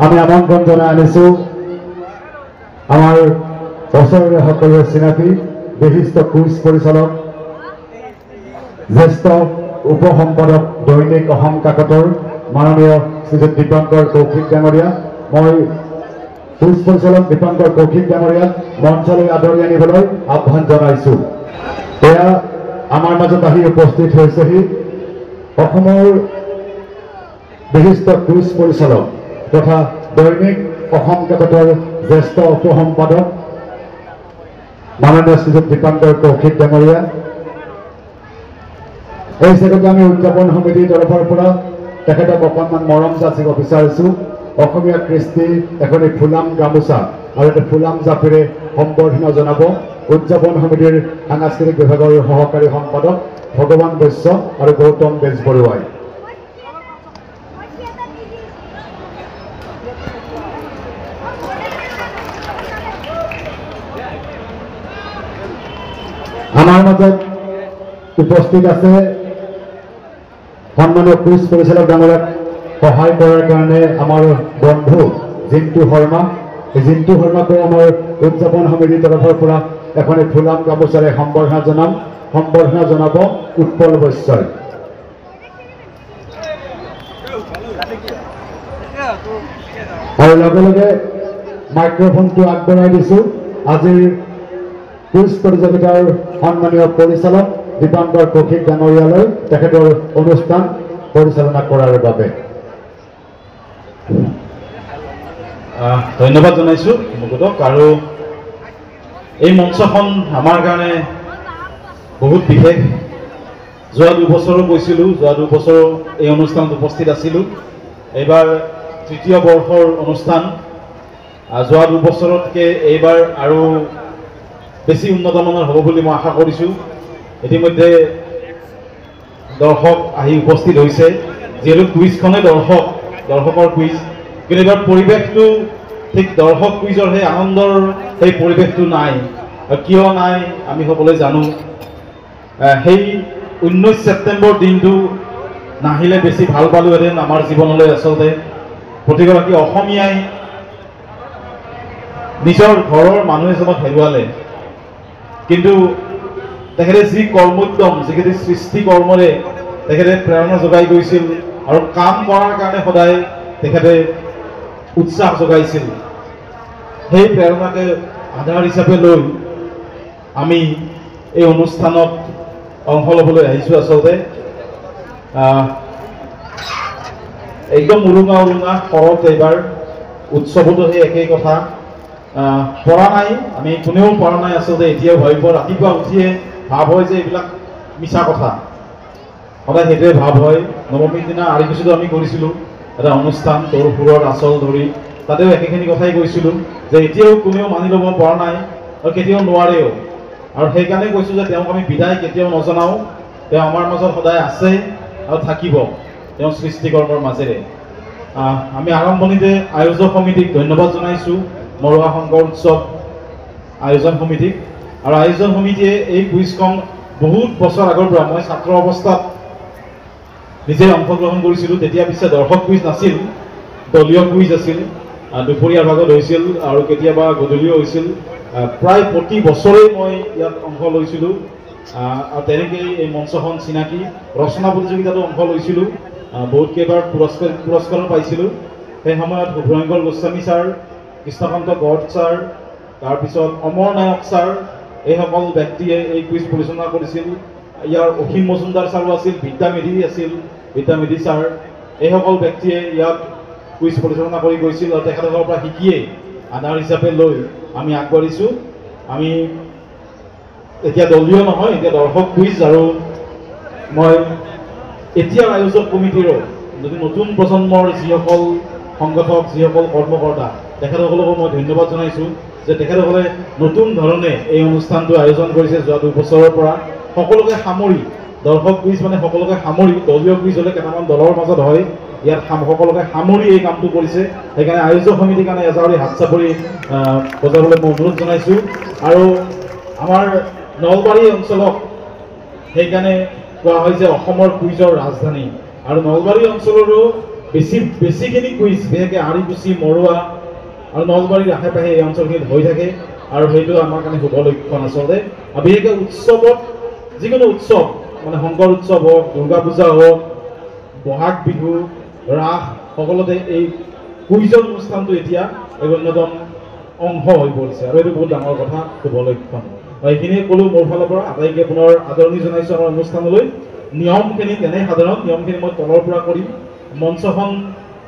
আমি আমন্ত্ৰণ জানাই আনিছো আমাৰ ওচৰৰে সকলোৰে চিনাকি বিশিষ্ট কুইজ পৰিচালক জ্যেষ্ঠ উপসম্পাদক দৈনিক অসম কাকতৰ মাননীয় শ্ৰীযুত দীপঙ্কৰ কৌশিক ডাঙৰীয়া মই কুইজ পৰিচালক দীপঙ্কৰ কৌশিক ডাঙৰীয়াক মঞ্চলৈ আদৰি আনিবলৈ আহ্বান জনাইছো। এয়া আমাৰ মাজত আহি উপস্থিত হৈছেহি অসমৰ বিশিষ্ট কুইজ পৰিচালক তথা দৈনিক অসম কাকতৰ জ্যেষ্ঠ উপসম্পাদক মাননীয় শ্ৰীযুত দীপঙ্কৰ কৌশিক ডাঙৰীয়া। এই চেগতে আমি উদযাপন সমিতিৰ তৰফৰ পৰা তেখেতক অকণমান মৰম যাচিব বিচাৰিছো। অসমীয়া কৃষ্টি এখনি ফুলাম গামোচা আৰু এটা ফুলাম জাপিৰে সম্বৰ্ধনা জনাব উদযাপন সমিতিৰ সাংস্কৃতিক বিভাগৰ সহকাৰী সম্পাদক ভগৱান বৈশ্য আৰু গৌতম বেজবৰুৱাই। আমাৰ মাজত উপস্থিত আছে সন্মানীয় কুইজ পৰিচালক ডাঙৰীয়াক সহায় কৰাৰ কাৰণে আমাৰ বন্ধু জিন্তু শৰ্মা। জিন্তু শৰ্মাকো আমাৰ উদযাপন সমিতিৰ তৰফৰ পৰা এখনি ফুলাম গামোচাৰে সম্বৰ্ধনা জনাব উৎপল বৈশ্যই। আৰু লগে লগে মাইক্ৰফোনটো আগবঢ়াই দিছো আজিৰ কুইজ প্ৰতিযোগিতাৰ সন্মানীয় পৰিচালক দীপঙ্কৰ কৌশিক ডাঙৰীয়ালৈ তেখেতৰ অনুষ্ঠান পৰিচালনা কৰাৰ বাবে। ধন্যবাদ জনাইছো মুকুটক। আৰু এই মঞ্চখন আমাৰ কাৰণে বহুত বিশেষ। যোৱা দুবছৰো কৈছিলোঁ, যোৱা দুবছৰ এই অনুষ্ঠানত উপস্থিত আছিলোঁ। এইবাৰ তৃতীয় বৰ্ষৰ অনুষ্ঠান। যোৱা দুবছৰতকৈ এইবাৰ আৰু বেছি উন্নতমানৰ হ'ব বুলি মই আশা কৰিছোঁ। ইতিমধ্যে দৰ্শক আহি উপস্থিত হৈছে। যিহেতু কুইজখনে দৰ্শকৰ কুইজ, কিন্তু এইবাৰ পৰিৱেশটো ঠিক দৰ্শক কুইজৰ সেই আনন্দৰ সেই পৰিৱেশটো নাই। কিয় নাই আমি সকলোৱে জানো। সেই 19 ছেপ্টেম্বৰ দিনটো নাহিলে বেছি ভাল পালোহেঁতেন আমাৰ জীৱনলৈ। আচলতে প্ৰতিগৰাকী অসমীয়াই নিজৰ ঘৰৰ মানুহ এজনক হেৰুৱালে, কিন্তু তেখেতে যি কৰ্মোদ্যম, যিখিনি সৃষ্টি কৰ্মৰে তেখেতে প্ৰেৰণা যোগাই গৈছিল আৰু কাম কৰাৰ কাৰণে সদায় তেখেতে উৎসাহ যোগাইছিল, সেই প্ৰেৰণাকে আধাৰ হিচাপে লৈ আমি এই অনুষ্ঠানত অংশ ল'বলৈ আহিছোঁ। আচলতে একদম উৰুঙা শৰৎ এইবাৰ উৎসৱতো সেই একেই কথা। পৰা নাই, আমি কোনেও পৰা নাই আচলতে। এতিয়াও ভাবিব, ৰাতিপুৱা উঠিয়ে ভাৱ হয় যে এইবিলাক মিছা কথা, সদায় সেইটোৱে ভাৱ হয়। নৱমীৰ দিনা আৰিকুছিতো আমি কৰিছিলোঁ এটা অনুষ্ঠান তোৰ সুৰৰ আচল ধৰি, তাতেও একেখিনি কথাই কৈছিলোঁ যে এতিয়াও কোনেও মানি ল'ব পৰা নাই আৰু কেতিয়াও নোৱাৰেও। আৰু সেইকাৰণে কৈছোঁ যে তেওঁক আমি বিদায় কেতিয়াও নজনাওঁ। তেওঁ আমাৰ মাজত সদায় আছে আৰু থাকিব, তেওঁ সৃষ্টিকৰ্মৰ মাজেৰে। আমি আৰম্ভণিতে আয়োজক সমিতিক ধন্যবাদ জনাইছোঁ, মৰুৱা শংকৰ উৎসৱ আয়োজন সমিতিক। আৰু আয়োজন সমিতিয়ে এই কুইজখন বহুত বছৰ আগৰ পৰা, মই ছাত্ৰ অৱস্থাত নিজে অংশগ্ৰহণ কৰিছিলোঁ। তেতিয়া পিছে দৰ্শক কুইজ নাছিল, দলীয় কুইজ আছিল। দুপৰীয়াৰ ভাগত হৈছিল আৰু কেতিয়াবা গধূলিও হৈছিল। প্ৰায় প্ৰতি বছৰেই মই ইয়াত অংশ লৈছিলোঁ। আৰু তেনেকেই এই মঞ্চখন চিনাকি। ৰচনা প্ৰতিযোগিতাতো অংশ লৈছিলোঁ, বহুত কেইবাৰ পুৰস্কাৰো পাইছিলোঁ। সেই সময়ত শুভ্ৰংকৰ গোস্বামী ছাৰ, কৃষ্ণকান্ত গড় ছাৰ, তাৰপিছত অমৰ নায়ক ছাৰ, এইসকল ব্যক্তিয়ে এই কুইজ পৰিচালনা কৰিছিল। ইয়াৰ অসীম মজুমদাৰ ছাৰো আছিল, বিদ্যা মেধি ছাৰ, এইসকল ব্যক্তিয়ে ইয়াত কুইজ পৰিচালনা কৰি গৈছিল। আৰু তেখেতসকলৰ পৰা শিকিয়েই আধাৰ হিচাপে লৈ আমি আগবাঢ়িছোঁ। আমি এতিয়া দলীয় নহয়, এতিয়া দৰ্শক কুইজ। আৰু মই এতিয়াৰ আয়োজক কমিটিৰো যদি নতুন প্ৰজন্মৰ যিসকল সংগঠক, যিসকল কৰ্মকৰ্তা, তেখেতসকলকো মই ধন্যবাদ জনাইছোঁ যে তেখেতসকলে নতুন ধৰণে এই অনুষ্ঠানটো আয়োজন কৰিছে যোৱা দুবছৰৰ পৰা। সকলোকে সামৰি, দৰ্শক কুইজ মানে সকলোকে সামৰি, দলীয় কুইজ হ'লে কেইটামান দলৰ মাজত হয়, ইয়াত সকলোকে সামৰি এই কামটো কৰিছে। সেইকাৰণে আয়োজক সমিতিৰ কাৰণে এজাৰি হাত চাপৰি বজাবলৈ মই অনুৰোধ জনাইছোঁ। আৰু আমাৰ নলবাৰী অঞ্চলক সেইকাৰণে কোৱা হয় যে অসমৰ কুইজৰ ৰাজধানী। আৰু নলবাৰী অঞ্চলৰো বেছিখিনি কুইজ বিশেষকৈ আৰিকুচি মৰুৱা আৰু নলবাৰীৰ আশে পাশে এই অঞ্চলখিনিত হৈ থাকে আৰু সেইটো আমাৰ কাৰণে শুভ লক্ষণ আচলতে। আৰু বিশেষকৈ উৎসৱত যিকোনো উৎসৱ মানে শংকৰ উৎসৱ হওক, দুৰ্গা পূজা হওক, বহাগ বিহু, ৰাস, সকলোতে এই কুইজৰ অনুষ্ঠানটো এতিয়া এক অন্যতম অংশ হৈ পৰিছে আৰু এইটো বহুত ডাঙৰ কথা, শুভ লক্ষণ। এইখিনিয়ে ক'লোঁ মোৰ ফালৰ পৰা। আটাইকে পুনৰ আদৰণি জনাইছোঁ আমাৰ অনুষ্ঠানলৈ। নিয়মখিনি তেনে সাধাৰণ নিয়মখিনি মই তলৰ পৰা কৰিম। মঞ্চখন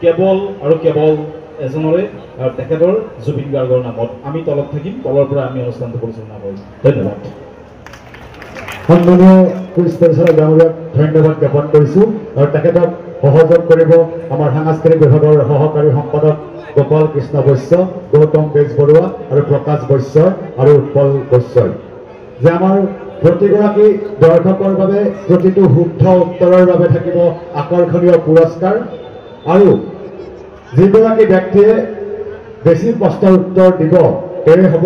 কেৱল আৰু কেৱল এজনৰে আৰু তেখেতৰ জুবিন গাৰ্গৰ নামত। আমি তলত থাকিম, তলৰ পৰা আমি অনুষ্ঠানটো পৰিচালনা কৰিম। ধন্যবাদ। সন্মানীয় কুইজ পৰিচালক ডাঙৰীয়াক ধন্যবাদ জ্ঞাপন কৰিছোঁ আৰু তেখেতক সহযোগ কৰিব আমাৰ সাংস্কৃতিক বিভাগৰ সহকাৰী সম্পাদক গোপাল কৃষ্ণ বৈশ্য, গৌতম বেজবৰুৱা আৰু প্ৰকাশ বৈশ্য আৰু উৎপল বৈশ্যই। যে আমাৰ প্ৰতিগৰাকী দৰ্শকৰ বাবে প্ৰতিটো শুদ্ধ উত্তৰৰ বাবে থাকিব আকৰ্ষণীয় পুৰস্কাৰ আৰু যিগৰাকী ব্যক্তিয়ে বেছি প্ৰশ্নৰ উত্তৰ দিব তেৱে হ'ব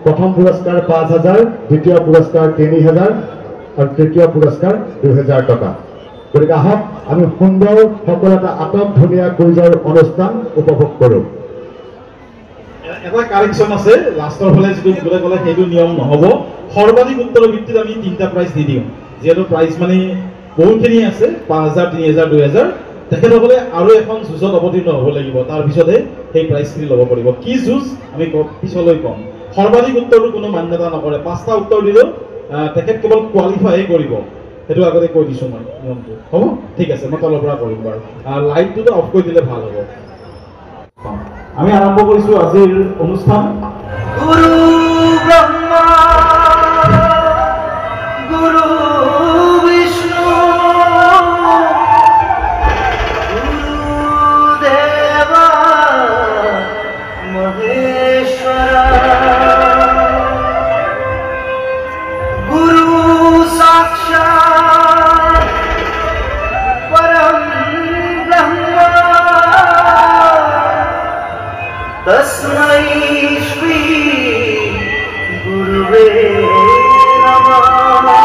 প্ৰথম পুৰস্কাৰ 5,000, দ্বিতীয় পুৰস্কাৰ 3,000 আৰু তৃতীয় পুৰস্কাৰ 2,000 টকা। গতিকে আহক আমি সুন্দৰ সকলোটা আটক ধুনীয়া কুইজৰ অনুষ্ঠান উপভোগ কৰোঁ। এটা কাৰেকশ্যন আছে, লাষ্টৰ ফালে যিটো বোলে ক'লে সেইটো নিয়ম নহ'ব। সৰ্বাধিক উত্তৰৰ ভিত্তিত আমি 3টা প্ৰাইজ দি দিওঁ। যিহেতু প্ৰাইজ মানে বহুতখিনি আছে, 5,000, 3,000, 2,000। তেখেতসকলে আৰু এখন যুঁজত অৱতীৰ্ণ হ'ব লাগিব, তাৰপিছতহে সেই প্ৰাইজখিনি ল'ব পাৰিব। কি যুঁজ আমি পিছলৈ ক'ম। সৰ্বাধিক উত্তৰটো কোনো মান্যতা নকৰে। 5টা উত্তৰ দিলেও তেখেত কেৱল কোৱালিফাইহে কৰিব, সেইটো আগতে কৈ দিছোঁ মই নিয়মটো। হ'ব, ঠিক আছে, মই তলৰ পৰা কৰিম বাৰু। লাইটটোতো অফ কৰি দিলে ভাল হ'ব। আমি আৰম্ভ কৰিছোঁ আজিৰ অনুষ্ঠান। গুৰু ব্ৰহ্মা গুৰু বিষ্ণু গুৰুদেৱা মহেশ্বৰা গুৰু সাক্ষাৎ পৰম ব্ৰহ্মা তস্मै শ্ৰী গুৰুবে নমঃ।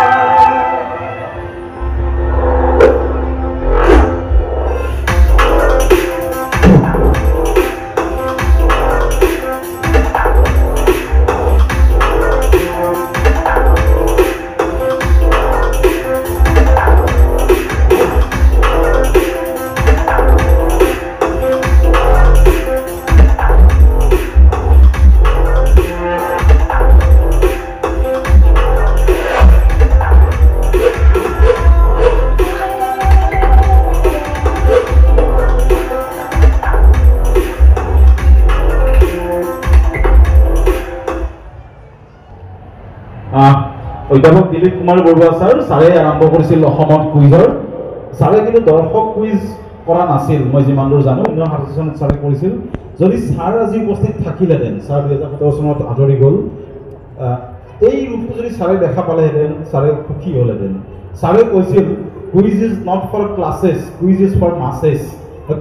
অধ্যাপক দিলীপ কুমাৰ বৰুৱা ছাৰে আৰম্ভ কৰিছিল অসমত কুইজৰ। ছাৰে কিন্তু দৰ্শক কুইজ কৰা নাছিল, মই যিমান দূৰ জানো। 1960 চনত ছাৰে কৰিছিল। যদি ছাৰ আজি উপস্থিত থাকিলেহেঁতেন, ছাৰ 2017 চনত আদৰি গ'ল, এই ৰূপটো যদি ছাৰে দেখা পালেহেঁতেন, ছাৰে সুখী হ'লহেঁতেন। ছাৰে কৈছিল quiz is not for classes, quiz is for masses.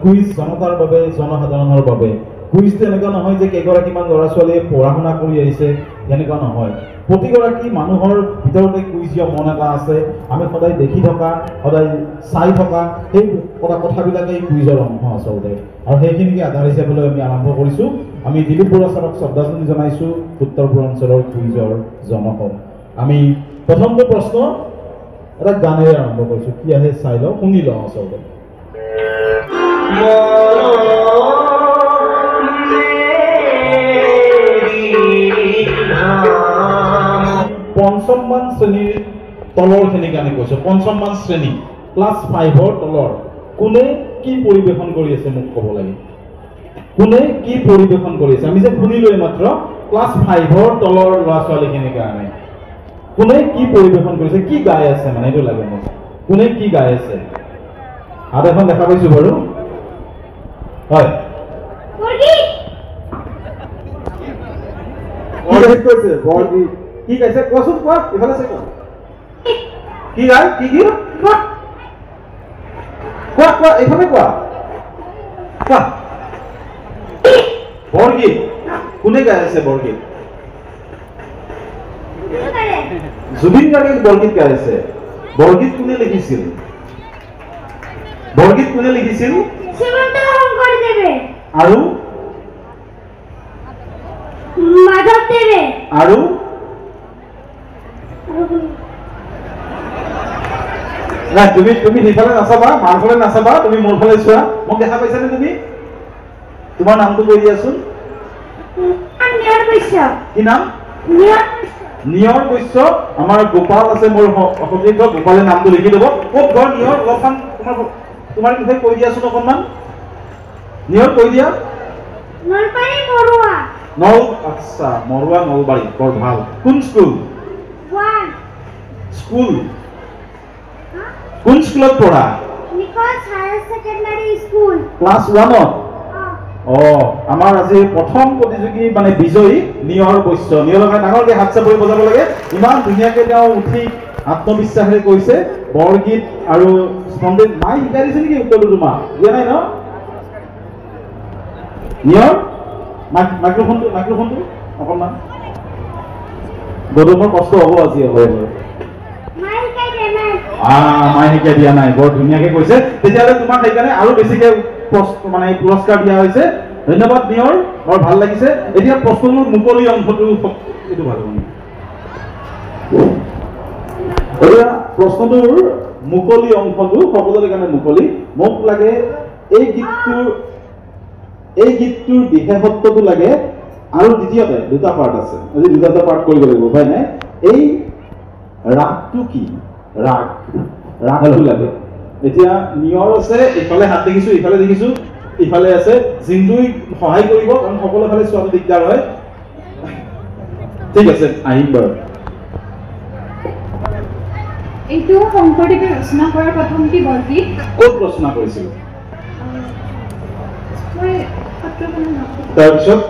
Quiz জনতাৰ বাবে, জনসাধাৰণৰ বাবে। কুইজটো এনেকুৱা নহয় যে কেইগৰাকীমান ল'ৰা ছোৱালীয়ে পঢ়া শুনা কৰি আহিছে, এনেকুৱা নহয়। প্ৰতিগৰাকী মানুহৰ ভিতৰতে কুইজীয় মন এটা আছে। আমি সদায় দেখি থকা, সদায় চাই থকা সেই কথাবিলাকেই কুইজৰ অংশ আচলতে। আৰু সেইখিনিকে আধাৰ হিচাপে লৈ আমি আৰম্ভ কৰিছোঁ। আমি দিলীপ বৰুৱা ছাৰক শ্ৰদ্ধাঞ্জলি জনাইছোঁ, উত্তৰ পূৰ্বাঞ্চলৰ কুইজৰ জনকক। আমি প্ৰথমটো প্ৰশ্ন এটা গানেৰে আৰম্ভ কৰিছোঁ। কি আহে চাই লওঁ, শুনি লওঁ আচলতে। পঞ্চমমান শ্ৰেণীৰ তলৰখিনিক আমি কৈছোঁ। পঞ্চমমান শ্ৰেণী, ক্লাছ 5ৰ তলৰ। কোনে কি পৰিৱেশন কৰি আছে মোক ক'ব লাগে। কোনে কি পৰিৱেশন কৰি আছে? আমি যে শুনিলোঁ মাত্ৰ, ক্লাছ 5ৰ তলৰ ল'ৰা ছোৱালীখিনিৰ কাৰণে কোনে কি পৰিৱেশন কৰিছে, কি গাই আছে মানে এইটো লাগে মোক। কোনে কি গাই আছে? হাত এখন দেখা পাইছোঁ বাৰু। হয়, কৈছে বৰগীত। কি গাইছে কোৱাচোন, কোৱা। ইফালে চাই কোৱা, কি গাই, কি কি কোৱা, কোৱা কোৱা, এইফালে কোৱা, কোৱা। বৰগীত। কোনে গাই আছে বৰগীত? জুবিন গাৰ্গে বৰগীত গাই আছে। বৰগীত কোনে লিখিছিল? বৰগীত কোনে লিখিছিল? শ্ৰীমন্ত শংকৰদেৱে আৰু মাধৱদেৱে আৰু নাই তুমি সেইফালে নাচাবা মাৰ ফালে নাচাবা তুমি মোৰ ফালে চোৱা মোক দেখা পাইছানে তুমি তোমাৰ নামটো কৈ দিয়াচোন নিয়ৰ বৈশ্য কি নাম নিয়ৰ নিয়ৰ বৈশ্য আমাৰ গোপাল আছে মোৰ সতীৰ্থ গোপালে নামটো লিখি দিব ক'ত ঘৰ নিয়ৰ অলপমান তোমাৰ বিষয়ে কৈ দিয়াচোন অকণমান নিয়ৰ কৈ দিয়া নলবাৰী মৰুৱা আচ্ছা মৰুৱা নলবাৰী বৰ ভাল কোন স্কুল স্কুল কোন স্কুলত পঢ়া নিকলছ হায়াৰ ছেকেণ্ডাৰী স্কুল ক্লাছ 1ত আমাৰ আজি প্ৰথম প্ৰতিযোগী মানে বিজয়ী নিয়ৰ বৈশ্য নিয়ৰৰ কাৰণে ডাঙৰকৈ হাত চাপৰি বজাব লাগে ইমান ধুনীয়াকৈ তেওঁ উঠি আত্মবিশ্বাসেৰে কৈছে বৰগীত আৰু স্পন্দিত মাই শিকাই দিছে নেকি উত্তৰটো তোমাৰ দিয়া নাই ন নিয়ৰ মাইক্ৰফোনটো অকণমান গৌতমৰ কষ্ট হ'ব আজি হয় মায়ে শিকাই দিয়া নাই বৰ ধুনীয়াকৈ কৈছে তেতিয়াহ'লে তোমাক সেইকাৰণে আৰু বেছিকৈ মানে পুৰস্কাৰ দিয়া হৈছে ধন্যবাদ নিয়ৰ বৰ ভাল লাগিছে এতিয়া প্ৰশ্নটোৰ মুকলি অংশটো এইটো ভাল হ'ব এতিয়া প্ৰশ্নটোৰ মুকলি অংশটো সকলোৰে কাৰণে মুকলি মোক লাগে এই গীতটোৰ বিশেষত্বটো লাগে আৰু দ্বিতীয়তে দুটা পাৰ্ট আছে আজি দুটা পাৰ্ট কৰিব লাগিব উপায় নাই এই ৰাগটো কি ৰাগটো লাগে এতিয়া নিয়ৰ আছে ইফালে হাত দেখিছো ইফালে দেখিছো ইফালে আছে জিন্দুই সহায় কৰিব কাৰণ সকলো ফালে চোৱাটো দিগদাৰ হয় ঠিক আছে আহিম বাৰু এইটো শংকৰদেৱে ৰচনা কৰাৰ প্ৰথমটি বৰগীত ক'ত ৰচনা কৰিছিল মই সত্ৰখনৰ নাম তাৰপিছত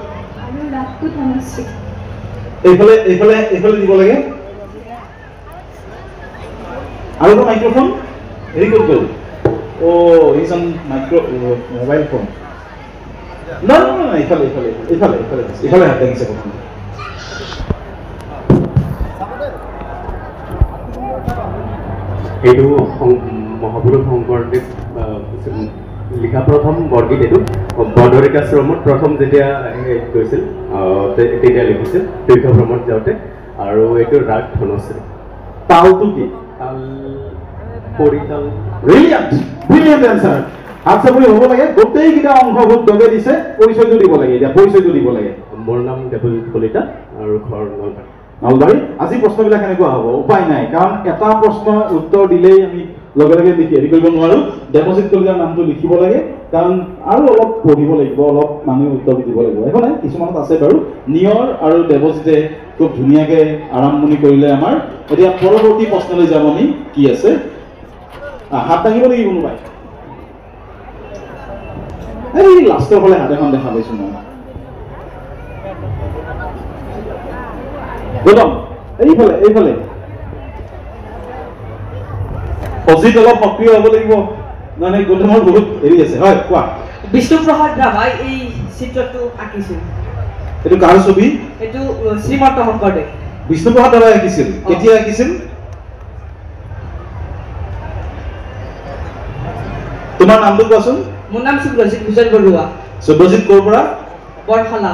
আৰু ৰাগটো ধনশ্ৰী এইফালে দিব লাগে আৰু এটা মাইক্ৰফোন হেৰি ক'ত গ'ল ইজ অন মোবাইল ফোন নাই ইফালে হাত লাগিছে প্ৰথম এইটো মহাপুৰুষ শংকৰদেৱ লিখা প্ৰথম বৰগীত এইটো বৰদৰিকাশ্ৰমত প্ৰথম যেতিয়া গৈছিল তেতিয়া লিখিছিল তীৰ্থভ্ৰমণত যাওঁতে আৰু এইটো ৰাগ ধনশ্ৰী তালটো কি তাল পৰিতাল ব্ৰিলিয়াণ্ট এনচাৰ হাত চাপৰি হ'ব লাগে গোটেইকেইটা অংশ খুব দগে দিছে পৰিচয়টো দিব লাগে এতিয়া পৰিচয়টো দিব লাগে মোৰ নাম দেৱজিৎ কলিতা আৰু ঘৰ নলবাৰী আজি প্ৰশ্নবিলাক কেনেকুৱা হ'ব উপায় নাই কাৰণ এটা প্ৰশ্ন উত্তৰ দিলেই আমি লগে লগে হেৰি কৰিব নোৱাৰোঁ দেৱজিৎ কলিতাৰ নামটো লিখিব লাগে কাৰণ আৰু অলপ পঢ়িব লাগিব অলপ মানুহে উত্তৰ দিব লাগিব একো নাই কিছুমানত আছে বাৰু নিয়ৰ আৰু দেৱজিতে খুব ধুনীয়াকৈ আৰম্ভণি কৰিলে আমাৰ এতিয়া পৰৱৰ্তী প্ৰশ্নলৈ যাম আমি কি আছে হাত দাঙিব নেকি কোনোবাই এই লাষ্টৰ ফালে হাত এখন দেখা পাইছো মই গৌতম এইফালে অজিত অলপ সক্ৰিয় হ'ব লাগিব মানে গৌতমৰ বহুত হেৰি আছে হয় কোৱা বিষ্ণুপ্ৰসাদ ৰাভাই এই চিত্ৰটো আঁকিছিল এইটো কাৰ ছবি এইটো শ্ৰীমন্ত শংকৰদেৱ বিষ্ণুপ্ৰসাদ ৰাভাই আঁকিছিল কেতিয়া আঁকিছিল তোমাৰ নামটো কোৱাচোন মোৰ নাম সুব্ৰজিৎ ভূষণ বৰুৱা সুব্ৰজিৎ ক'ৰ পৰা বৰশালা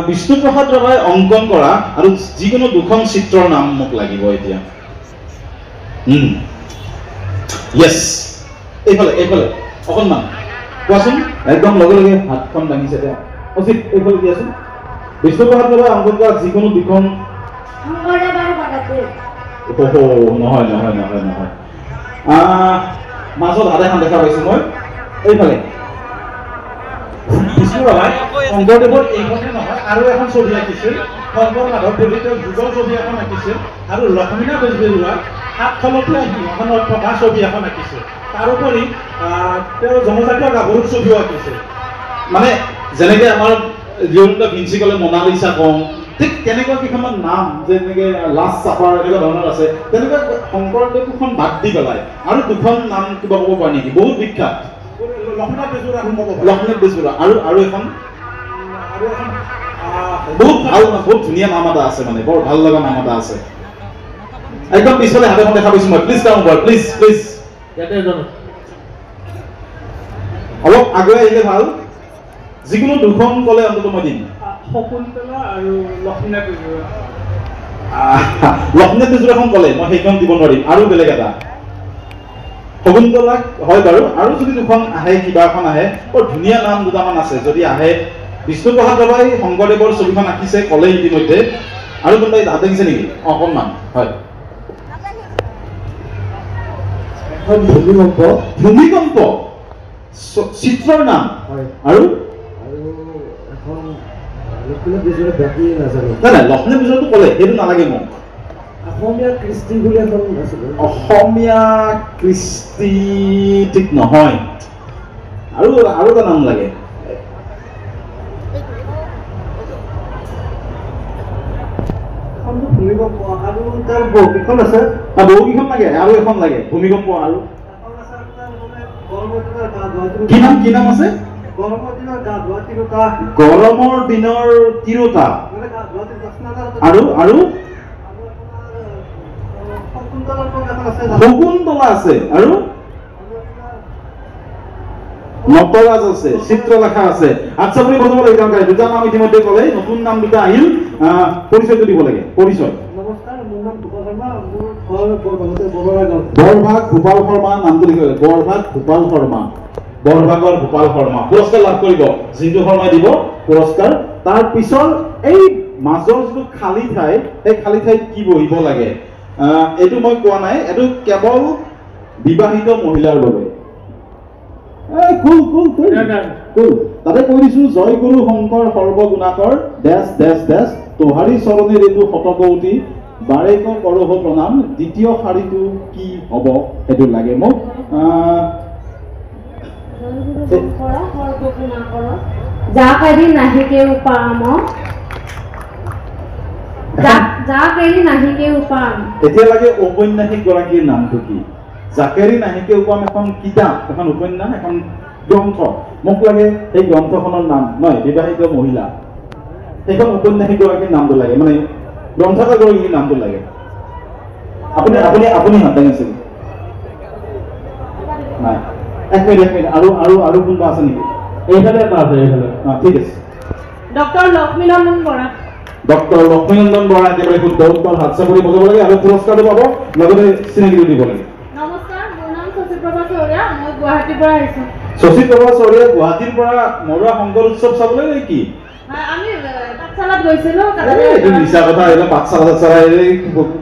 বিষ্ণুপ্ৰসাদ ৰাভাই অংকন কৰা আৰু যিকোনো দুখন চিত্ৰৰ নাম মোক লাগিব এতিয়া য়েছ এইফালে অকণমান কোৱাচোন একদম লগে লগে হাতখন দাঙিছে তেওঁ অজিত এইফালে দিয়াচোন বিষ্ণুপ্ৰসাদ ৰাভাই অংকন কৰা যিকোনো দুখন নহয় মাজত হাত এখন দেখা পাইছো মই এইফালে বিষ্ণু ৰাভাই শংকৰদেৱৰ এইখনে নহয় আৰু এখন ছবি আঁকিছিল শংকৰ মাধৱদেৱে তেওঁ যুগল ছবি এখন আঁকিছিল আৰু লক্ষ্মীনাথ বেজবৰুৱা সাতখনতে সিংহখনত থকা ছবি এখন আঁকিছিল তাৰোপৰি তেওঁ জনজাতীয় গাভৰুৰ ছবিও আঁকিছিল মানে যেনেকৈ আমাৰ লিঅ'নাৰ্ডো ভিঞ্চি ক'লে মনালিছা কওঁ ঠিক তেনেকুৱা কেইখনমান নাম যেনেকৈ লাষ্ট চাপাৰ এনেকুৱা ধৰণৰ আছে তেনেকুৱা শংকৰদেৱখন বাদ দি পেলাই আৰু দুখন নাম কিবা ক'ব পাৰি নেকি বহুত বিখ্যাত লক্ষ্মীনাথ বেজবৰুৱা আৰু এখন বহুত ভাল বহুত ধুনীয়া নাম এটা আছে মানে বৰ ভাল লগা নাম এটা আছে একদম পিছফালে হাত এখন দেখা পাইছো মই প্লিজ কাম প্লিজ ইয়াতে অলপ আগুৱাই আহিলে ভাল যিকোনো দুখন ক'লে অন্তত মই দিম শকুন্তলা আৰু লক্ষ্মীনাথ বেজবৰুৱা লক্ষ্মীনাথ বেজবৰুৱাখন ক'লে মই সেইখন দিব নোৱাৰিম আৰু বেলেগ এটা শকুন্তলা হয় বাৰু আৰু যদি দুখন আহে কিবা এখন আহে বৰ ধুনীয়া নাম দুটামান আছে যদি আহে বিষ্ণুপ্ৰসাদ ৰাভাই শংকৰদেৱৰ ছবিখন আঁকিছে ক'লে ইতিমধ্যে আৰু কোনোবাই হাত দেখিছে নেকি অকণমান হয় ভূমিকম্প ভূমিকম্প চিত্ৰৰ নাম আৰু এখন লক্ষ্মীনাথ বেজবৰুৱা বাকী নাজানো নাই নাই লক্ষ্মীনাথ বেজবৰুৱাটো ক'লে সেইটো নালাগে মোক অসমীয়া কৃষ্টি বুলি এখন আছিলে অসমীয়া কৃষ্টি ঠিক নহয় আৰু এটা নাম লাগে ভূমিকম্প আৰু তাৰ বহুকেইখন আছে বহুকেইখন লাগে আৰু এখন লাগে ভূমিকম্প আৰু কি নাম আছে গৰমৰ দিনৰ তিৰোতা আৰু আৰু শকুন্তলা আছে আৰু নটৰাজ আছে চিত্ৰলেখা আছে আচ্ছা বুলি বজাব লাগে কাৰণ দুটা নাম ইতিমধ্যে ক'লে নতুন নাম দুটা আহিল পৰিচয়টো দিব লাগে পৰিচয় নমস্কাৰ মোৰ নাম গোপাল শৰ্মা মোৰ ঘৰ বৰভাগ গোপাল শৰ্মা নামটো লিখিব লাগে বৰভাগ গোপাল শৰ্মা বৰভাগৰ গোপাল শৰ্মা পুৰস্কাৰ লাভ কৰিব জিন্তু শৰ্মাই দিব পুৰস্কাৰ তাৰ পিছৰ এই মাজৰ যিটো খালী ঠাই সেই খালী ঠাইত কি বহিব লাগে এইটো মই কোৱা নাই এইটো কেৱল বিবাহিত মহিলাৰ বাবে তাতে কৈ দিছো জয় গুৰু শংকৰ সৰ্বগুণাকৰ দেশ দেশ দেশ তোহাৰী চৰণে ঋতু শতকৌটি বাৰেক কৰহ প্ৰণাম দ্বিতীয় শাৰীটো কি হ'ব সেইটো লাগে মোক যাক এৰি নাহিকেও পাম যাক এৰি নাহিকেও পাম এতিয়া লাগে ঔপন্যাসিক গৰাকীৰ নামটো কি জাকেৰি নাহিকে উপাম এখন কিতাপ এখন উপন্যাস এখন গ্ৰন্থ মোক লাগে সেই গ্ৰন্থখনৰ নাম নহয় বিবাহিত মহিলা সেইখন উপন্যাসিক গৰাকীৰ নামটো লাগে মানে গ্ৰন্থকাৰ গৰাকীৰ নামটো লাগে আপুনি আপুনি আপুনি হাত দাঙিছিল নাই এক মিনিট আৰু আৰু আৰু কোনোবা আছে নেকি এইফালে এটা আছে এইফালে ঠিক আছে ডক্টৰ লক্ষ্মীনন্দন বৰা ডক্টৰ লক্ষ্মীনন্দন বৰা একেবাৰে শুদ্ধ উত্তৰ হাত চাপৰি বজাব লাগে আৰু পুৰস্কাৰটো পাব লগতে চিনাকিটো দিব লাগে নমস্কাৰ মোৰ নাম শশীপ্ৰভা চৌৰীয়া মই গুৱাহাটীৰ পৰা আহিছোঁ শশীপ্ৰভা চৌৰীয়া গুৱাহাটীৰ পৰা মৰুৱা শংকৰ উৎসৱ চাবলৈ নেকি আমি পাঠশালাত গৈছিলোঁ এইটো মিছা কথা এইবিলাক পাঠশালা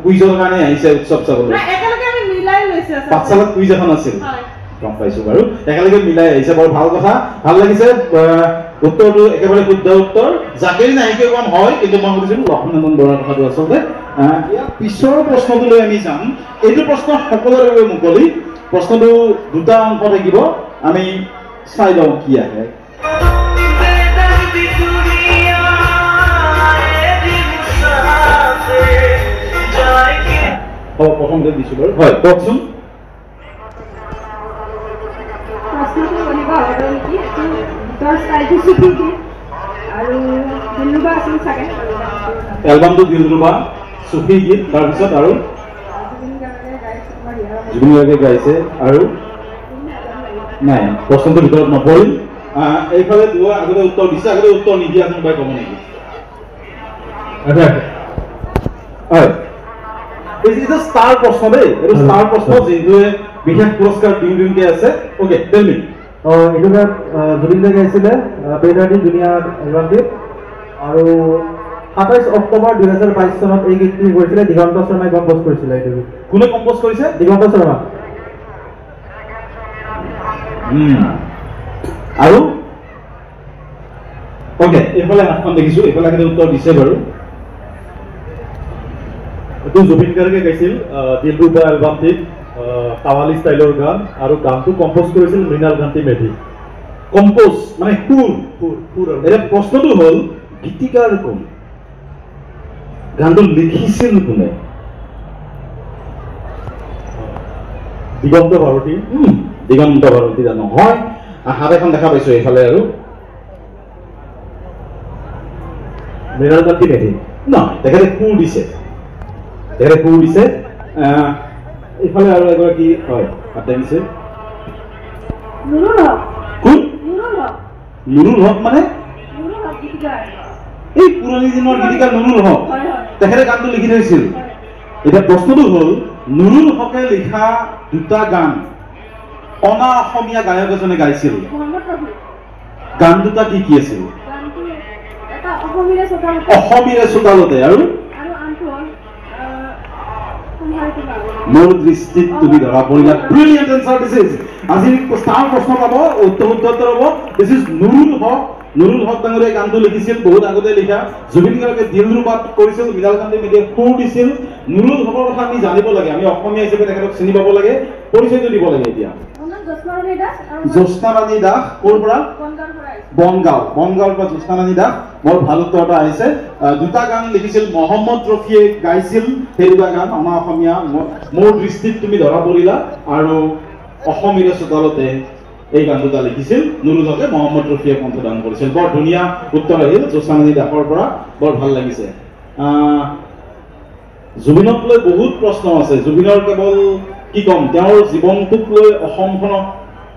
কুইজৰ কাৰণে আহিছে উৎসৱ চাবলৈ একেলগে আমি মিলাই লৈছোঁ পাঠশালাত কুইজ এখন আছিল হয় গম পাইছো বাৰু একেলগে মিলাই আহিছে বৰ ভাল কথা ভাল লাগিছে উত্তৰটো একেবাৰে শুদ্ধ উত্তৰ জাকেৰি নাহিকে কম হয় কিন্তু মই সুধিছিলো লক্ষ্মীনন্দন বৰাৰ কথাটো আচলতে ইয়াৰ পিছৰ প্ৰশ্নটোলৈ আমি যাম এইটো প্ৰশ্ন সকলোৰে বাবে মুকলি প্ৰশ্নটো দুটা অংশ থাকিব আমি চাই লওঁ কি আহে প্ৰথমতে দিছো বাৰু হয় কওকচোন প্ৰশ্নটো কেনেকুৱা হ'ব নেকি ভিতৰ ষ্টাইলটো চুটি আৰু দিলৰুবা আছিল চাগে এলবামটো দিলৰুবা চুফি গীত তাৰপিছত আৰু জুবিন গাৰ্গে গাইছে আৰু নাই প্ৰশ্নটোৰ ভিতৰত নপৰিল এইফালে দুটা আগতে উত্তৰ দিছে আগতে উত্তৰ নিদিয়া কোনোবাই ক'ব নেকি হয় এইটো ষ্টাৰ প্ৰশ্ন দেই এইটো ষ্টাৰ প্ৰশ্ন যিটোৱে বিশেষ পুৰস্কাৰ দিওঁকে আছে অ'কে টেল মি এইটো গান জুবিন দাই গাইছিলে বেনাৰ্ডি ধুনীয়া এলবামটিত আৰু 27 অক্টোবৰ 2022 চনত এই গীতটি কৰিছিলে দিগন্ত শৰ্মাই কম্প'জ কৰিছিলে এইটো গীত কোনে কম্প'জ কৰিছে দিগন্ত শৰ্মা আৰু অ'কে এইফালে হাতখন দেখিছোঁ এইফালে আগতে উত্তৰ দিছে বাৰু এইটো জুবিন গাৰ্গে গাইছিল দিলৰুবা এলবামটিত কাৱালী ষ্টাইলৰ গান আৰু গানটো কম্প'জ কৰিছিল মৃণাল কান্তি মেধি কম্প'জ মানে সুৰ আৰু এতিয়া প্ৰশ্নটো হ'ল গীতিকাৰ কোন গানটো লিখিছিল কোনে দিগন্ত ভাৰতী দিগন্ত ভাৰতী জানো হয় হাত এখন দেখা পাইছো এইফালে আৰু মৃণাল কান্তি মেধি নহয় তেখেতে সুৰ দিছে এইফালে আৰু এগৰাকী হয় হাত দাঙিছে নুৰুল হক কোন নুৰুল নুৰুল হক মানে নুৰুল হক গীতিকাৰ এই পুৰণি দিনৰ গীতিকাৰ নুৰুল হক হয় হয় তেখেতে গানটো লিখি থৈছিল এতিয়া প্ৰশ্নটো হ'ল নুৰুল হকে লিখা দুটা গান অনা অসমীয়া গায়ক এজনে গাইছিল মহম্মদ ৰফি গান দুটা কি কি আছিল গানটো এটা অসমীয়া চোতালতে অসমীয়া চোতালতে আৰু আনটো হ'ল সংসাৰটো গাব মোৰ দৃষ্টিত তুমি ধৰা পৰিলা ব্ৰিলিয়েণ্ট এনসাৰ দিছ ইজ আজি স্থান প্ৰশ্ন পাব উত্তৰ হ'ব দিছ ইজ নুৰুল হক ডাঙৰীয়াই গানটো লিখিছিল বহুত আগতে লিখা জুবিন গাৰ্গে দিলৰুবাত কৰিছিল মৃণাল কান্তি মেধিয়ে সুৰ দিছিল নুৰুল হকৰ কথা আমি জানিব লাগে আমি অসমীয়া হিচাপে তেখেতক চিনি পাব লাগে পৰিচয়টো দিব লাগে এতিয়া জ্যোৎস্না ৰাণী দাস ক'ৰ পৰা বনগাঁৱৰ পৰা জ্যোৎস্না ৰাণী দাস বৰ ভাল উত্তৰ এটা আহিছে দুটা গান লিখিছিল মহম্মদ ৰফিয়ে গাইছিল সেই দুটা গান আমাৰ অসমীয়া মোৰ দৃষ্টিত তুমি ধৰা পৰিলা আৰু অসমীয়া চোতালতে এই গান দুটা লিখিছিল নুৰুল হকে মহম্মদ ৰফিয়ে কণ্ঠদান কৰিছিল বৰ ধুনীয়া উত্তৰ আহিল জ্যোৎস্না ৰাণী দাসৰ পৰা বৰ ভাল লাগিছে জুবিনক লৈ বহুত প্ৰশ্ন আছে জুবিনৰ কেৱল কি ক'ম তেওঁৰ জীৱনটোক লৈ অসমখনক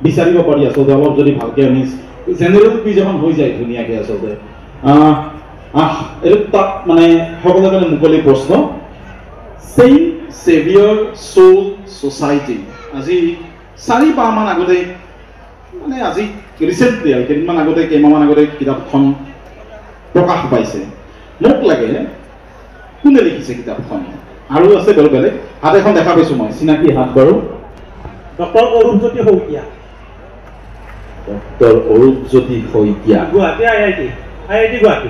বিচাৰিব পাৰি আচলতে অলপ যদি ভালকে আমি জেনেৰেল কুইজ এখন হৈ যায় ধুনীয়াকে আচলতে এইটো তাত মানে সকলোৰে কাৰণে মুকলি প্ৰশ্ন চেইণ্ট চেভিয়ৰ চ'ল ছ'চাইটি আজি 4 মাহমান আগতে মানে আজি ৰিচেণ্টলি আৰু কেইদিনমান আগতে কেইমাহমান আগতে কিতাপখন প্ৰকাশ পাইছে মোক লাগে কোনে লিখিছে কিতাপখন আৰু আছে বেলেগ হাত এখন দেখা পাইছোঁ মই চিনাকি হাত বাৰু ডক্টৰ অৰূপজ্যোতি শইকীয়া গুৱাহাটী IIT গুৱাহাটী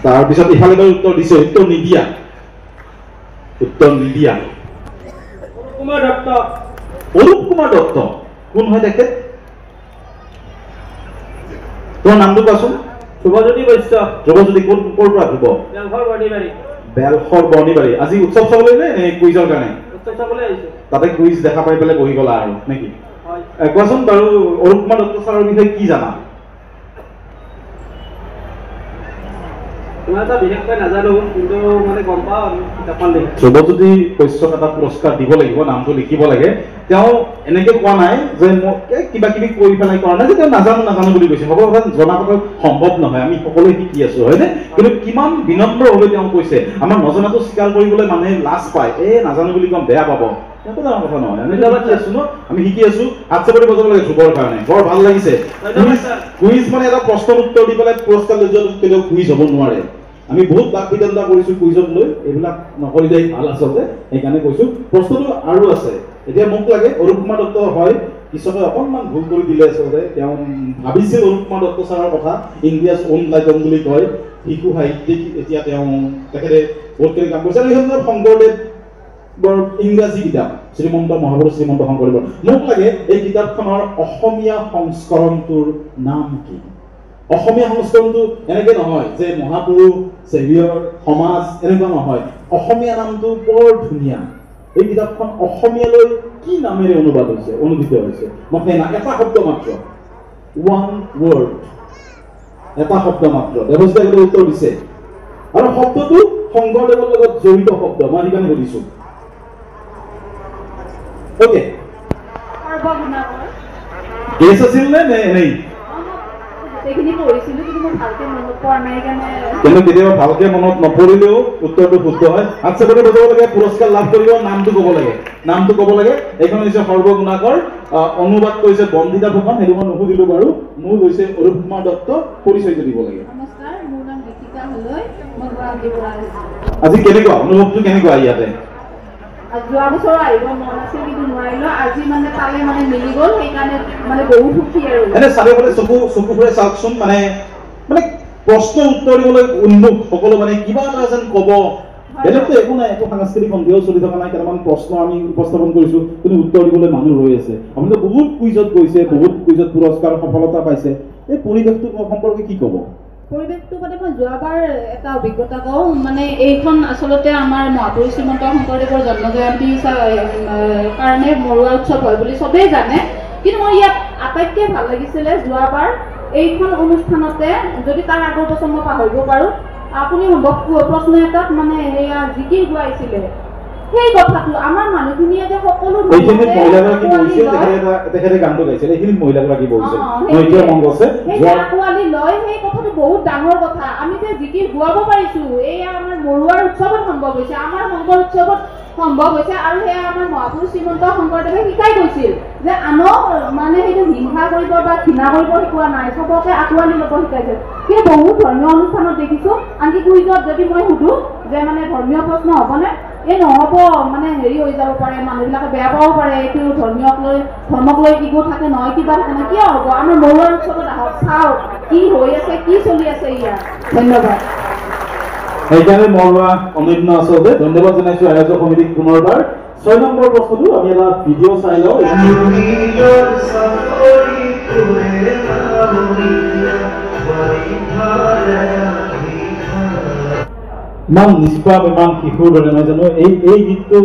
তাৰপিছত ইফালে বাৰু উত্তৰ দিছে উত্তৰ নিদিয়া অৰূপ কুমাৰ দত্ত কোন হয় তেখেত তোমাৰ নামটো কোৱাচোন ধ্ৰুৱজ্যোতি বৈশ্য ধ্ৰুৱজ্যোতি ক'ৰ পৰা ধ্ৰুৱ বেলখৰ বৰ্ণিবাৰী আজি উৎসৱ চাবলৈ নে কুইজৰ কাৰণে তাতে কুইজ দেখা পাই পেলাই বহি গলা আৰু নেকি কোৱাচোন বাৰু অৰূপ কুমাৰ দত্ত ছাৰৰ বিষয়ে কি জানা ধ্ৰুৱজ্যোতি বৈশ্যক এটা পুৰস্কাৰ দিব লাগিব নামটো লিখিব লাগে তেওঁ এনেকে কোৱা নাই যে মোক কিবা কিবি কৰি পেলাই কৰা নাই যে তেওঁ নাজানো বুলি কৈছে সকলো কথা জনা কথা সম্ভৱ নহয় আমি সকলোৱে শিকি আছো হয়নে কিন্তু কিমান বিনম্ৰভাৱে তেওঁ কৈছে আমাৰ নজনাটো স্বীকাৰ কৰিবলৈ মানুহে লাজ পায় নাজানো বুলি কম বেয়া পাব কথা নহয় আমি শিকি আছো হাত চাপৰি বজাব লাগে ধ্ৰুৱৰ কাৰণে বৰ ভাল লাগিছে কুইজ মানে এটা প্ৰশ্নৰ উত্তৰ দি পেলাই পুৰস্কাৰ লৈ যোৱা কেতিয়াও কুইজ হ'ব নোৱাৰে আমি বহুত বাক বিতণ্ডা কৰিছো কুইজক লৈ এইবিলাক নকৰিলে ভাল আচলতে সেইকাৰণে কৈছো প্ৰশ্নটো আৰু আছে এতিয়া মোক লাগে অৰূপ কুমাৰ দত্ত হয় কৃষকে অকণমান ভুল কৰি দিলে আচলতে তেওঁ ভাবিছিল অৰূপ কুমাৰ দত্ত ছাৰৰ কথা ইণ্ডিয়াজ অ'ন লাইটন বুলি কয় শিশু সাহিত্যিক এতিয়া তেওঁ তেখেতে বহুতখিনি কাম কৰিছে আৰু এইখন শংকৰদেৱ বৰ ইংৰাজী কিতাপ শ্ৰীমন্ত মহাপুৰুষ শ্ৰীমন্ত শংকৰদেৱৰ মোক লাগে এই কিতাপখনৰ অসমীয়া সংস্কৰণটোৰ নাম কি অসমীয়া সংস্কৰণটো এনেকে নহয় যে মহাপুৰুষ চেভিয়ৰ সমাজ এনেকুৱা নহয় অসমীয়া নামটো বৰ ধুনীয়া এই কিতাপখন অসমীয়ালৈ কি নামেৰে অনুদিত হৈছে মই এটা শব্দ মাত্ৰ ওৱান ৱৰ্ড এটা শব্দ মাত্ৰ দেৱস্থাই উত্তৰ দিছে আৰু শব্দটো শংকৰদেৱৰ লগত জড়িত শব্দ মই সেইকাৰণে সুধিছো ওকে গেছ আছিল নে এনেই কিন্তু কেতিয়াবা ভালকে মনত নপৰিলেও উত্তৰটো শুদ্ধ হয় হাত চাপৰি বজাব লাগে পুৰস্কাৰ লাভ কৰিব নামটো ক'ব লাগে এইখন হৈছে সৰ্বগুণাকৰ অনুবাদ কৰিছে বন্দিতা ফুকন সেইটো মই নুসুধিলো বাৰু মোৰ হৈছে অৰূপ কুমাৰ দত্ত পৰিচয়টো দিব লাগে আজি কেনেকুৱা অনুভৱটো কেনেকুৱা ইয়াতে যোৱা বছৰ আহিব মন আছিল কিন্তু নোৱাৰিলো আজি মানে তালে মানে মিলি গ'ল সেইকাৰণে মানে বহুত সুখী আৰু এনে চাৰিওফালে চকু ফুৰে চাওকচোন মানে প্ৰশ্ন উত্তৰ দিবলৈ উন্মুখ সকলো মানে কিবা এটা যেন ক'ব বেলেগতো একো নাই একো সাংস্কৃতিক সন্ধিয়াও চলি থকা নাই কেইটামান প্ৰশ্ন আমি উপস্থাপন কৰিছো কিন্তু উত্তৰ দিবলৈ মানুহ ৰৈ আছে আপোনালোকে বহুত কুইজত গৈছে বহুত কুইজত পুৰস্কাৰ সফলতা পাইছে এই পৰিৱেশটো সম্পৰ্কে কি ক'ব পৰিৱেশটো মানে মই যোৱাবাৰ এটা অভিজ্ঞতা কওঁ মানে এইখন আচলতে আমাৰ মহাপুৰুষ শ্ৰীমন্ত শংকৰদেৱৰ জন্ম জয়ন্তী কাৰণে মৰুৱা উৎসৱ হয় বুলি চবেই জানে কিন্তু মই ইয়াত আটাইতকৈ ভাল লাগিছিলে যোৱাবাৰ এইখন অনুষ্ঠানতে যদি তাৰ আগৰ বছৰ মই পাহৰিব পাৰোঁ আপুনি সম্ভৱ প্ৰশ্ন এটাত মানে সেয়া জিকিৰ গোৱাইছিলে সেই কথাটো আমাৰ মানুহখিনিয়ে যে সকলো এইখিনিত মহিলাগৰাকী বহিছিল, তেখেতে গানটো গাইছিল, এইখিনিত মহিলাগৰাকী বহিছিল, মই এতিয়া মন গৈছে আঁকোৱালি লয়, সেই কথাটো বহুত ডাঙৰ কথা। আমি যে জিকিৰ গোৱাব পাৰিছো, এয়া আমাৰ মৰুৱাৰ উৎসৱত সম্ভৱ হৈছে, আমাৰ শংকৰ উৎসৱত সম্ভৱ হৈছে, আৰু সেয়া আমাৰ মহাপুৰুষ শ্ৰীমন্ত শংকৰদেৱে শিকাই গৈছিল যে আনক মানে সেইটো হিংসা কৰিব বা ঘৃণা কৰিব শিকোৱা নাই, চবকে আঁকোৱালি ল'ব শিকাইছে। সেই বহুত ধৰ্মীয় অনুষ্ঠানত দেখিছো, আনকি কুইজত যদি মই সুধো যে মানে ধৰ্মীয় প্ৰশ্ন হ'বনে, এই নহ'ব, মানে হেৰি হৈ যাব পাৰে, মানুহবিলাকে বেয়া পাব পাৰে, এইটো ধৰ্মক লৈ ইগো থাকে নহয়, কিবা থাকে নহয়, কিয় হ'ব? আমাৰ মৰুৱাৰ উৎসৱত আহক, চাওক কি হৈ আছে, কি চলি আছে ইয়াত। ধন্যবাদ। সেইকাৰণে মৰুৱা অনন্য আচলতে ধন্যবাদ জনাইছো আয়োজক সমিতিক পুনৰবাৰ। 6 নম্বৰ প্ৰশ্নটো আমি এটা ভিডিঅ' চাই লওঁ। ইমান নিষ্পাপ, ইমান শিশুৰ দৰে নহয় জানো এই গীতটো।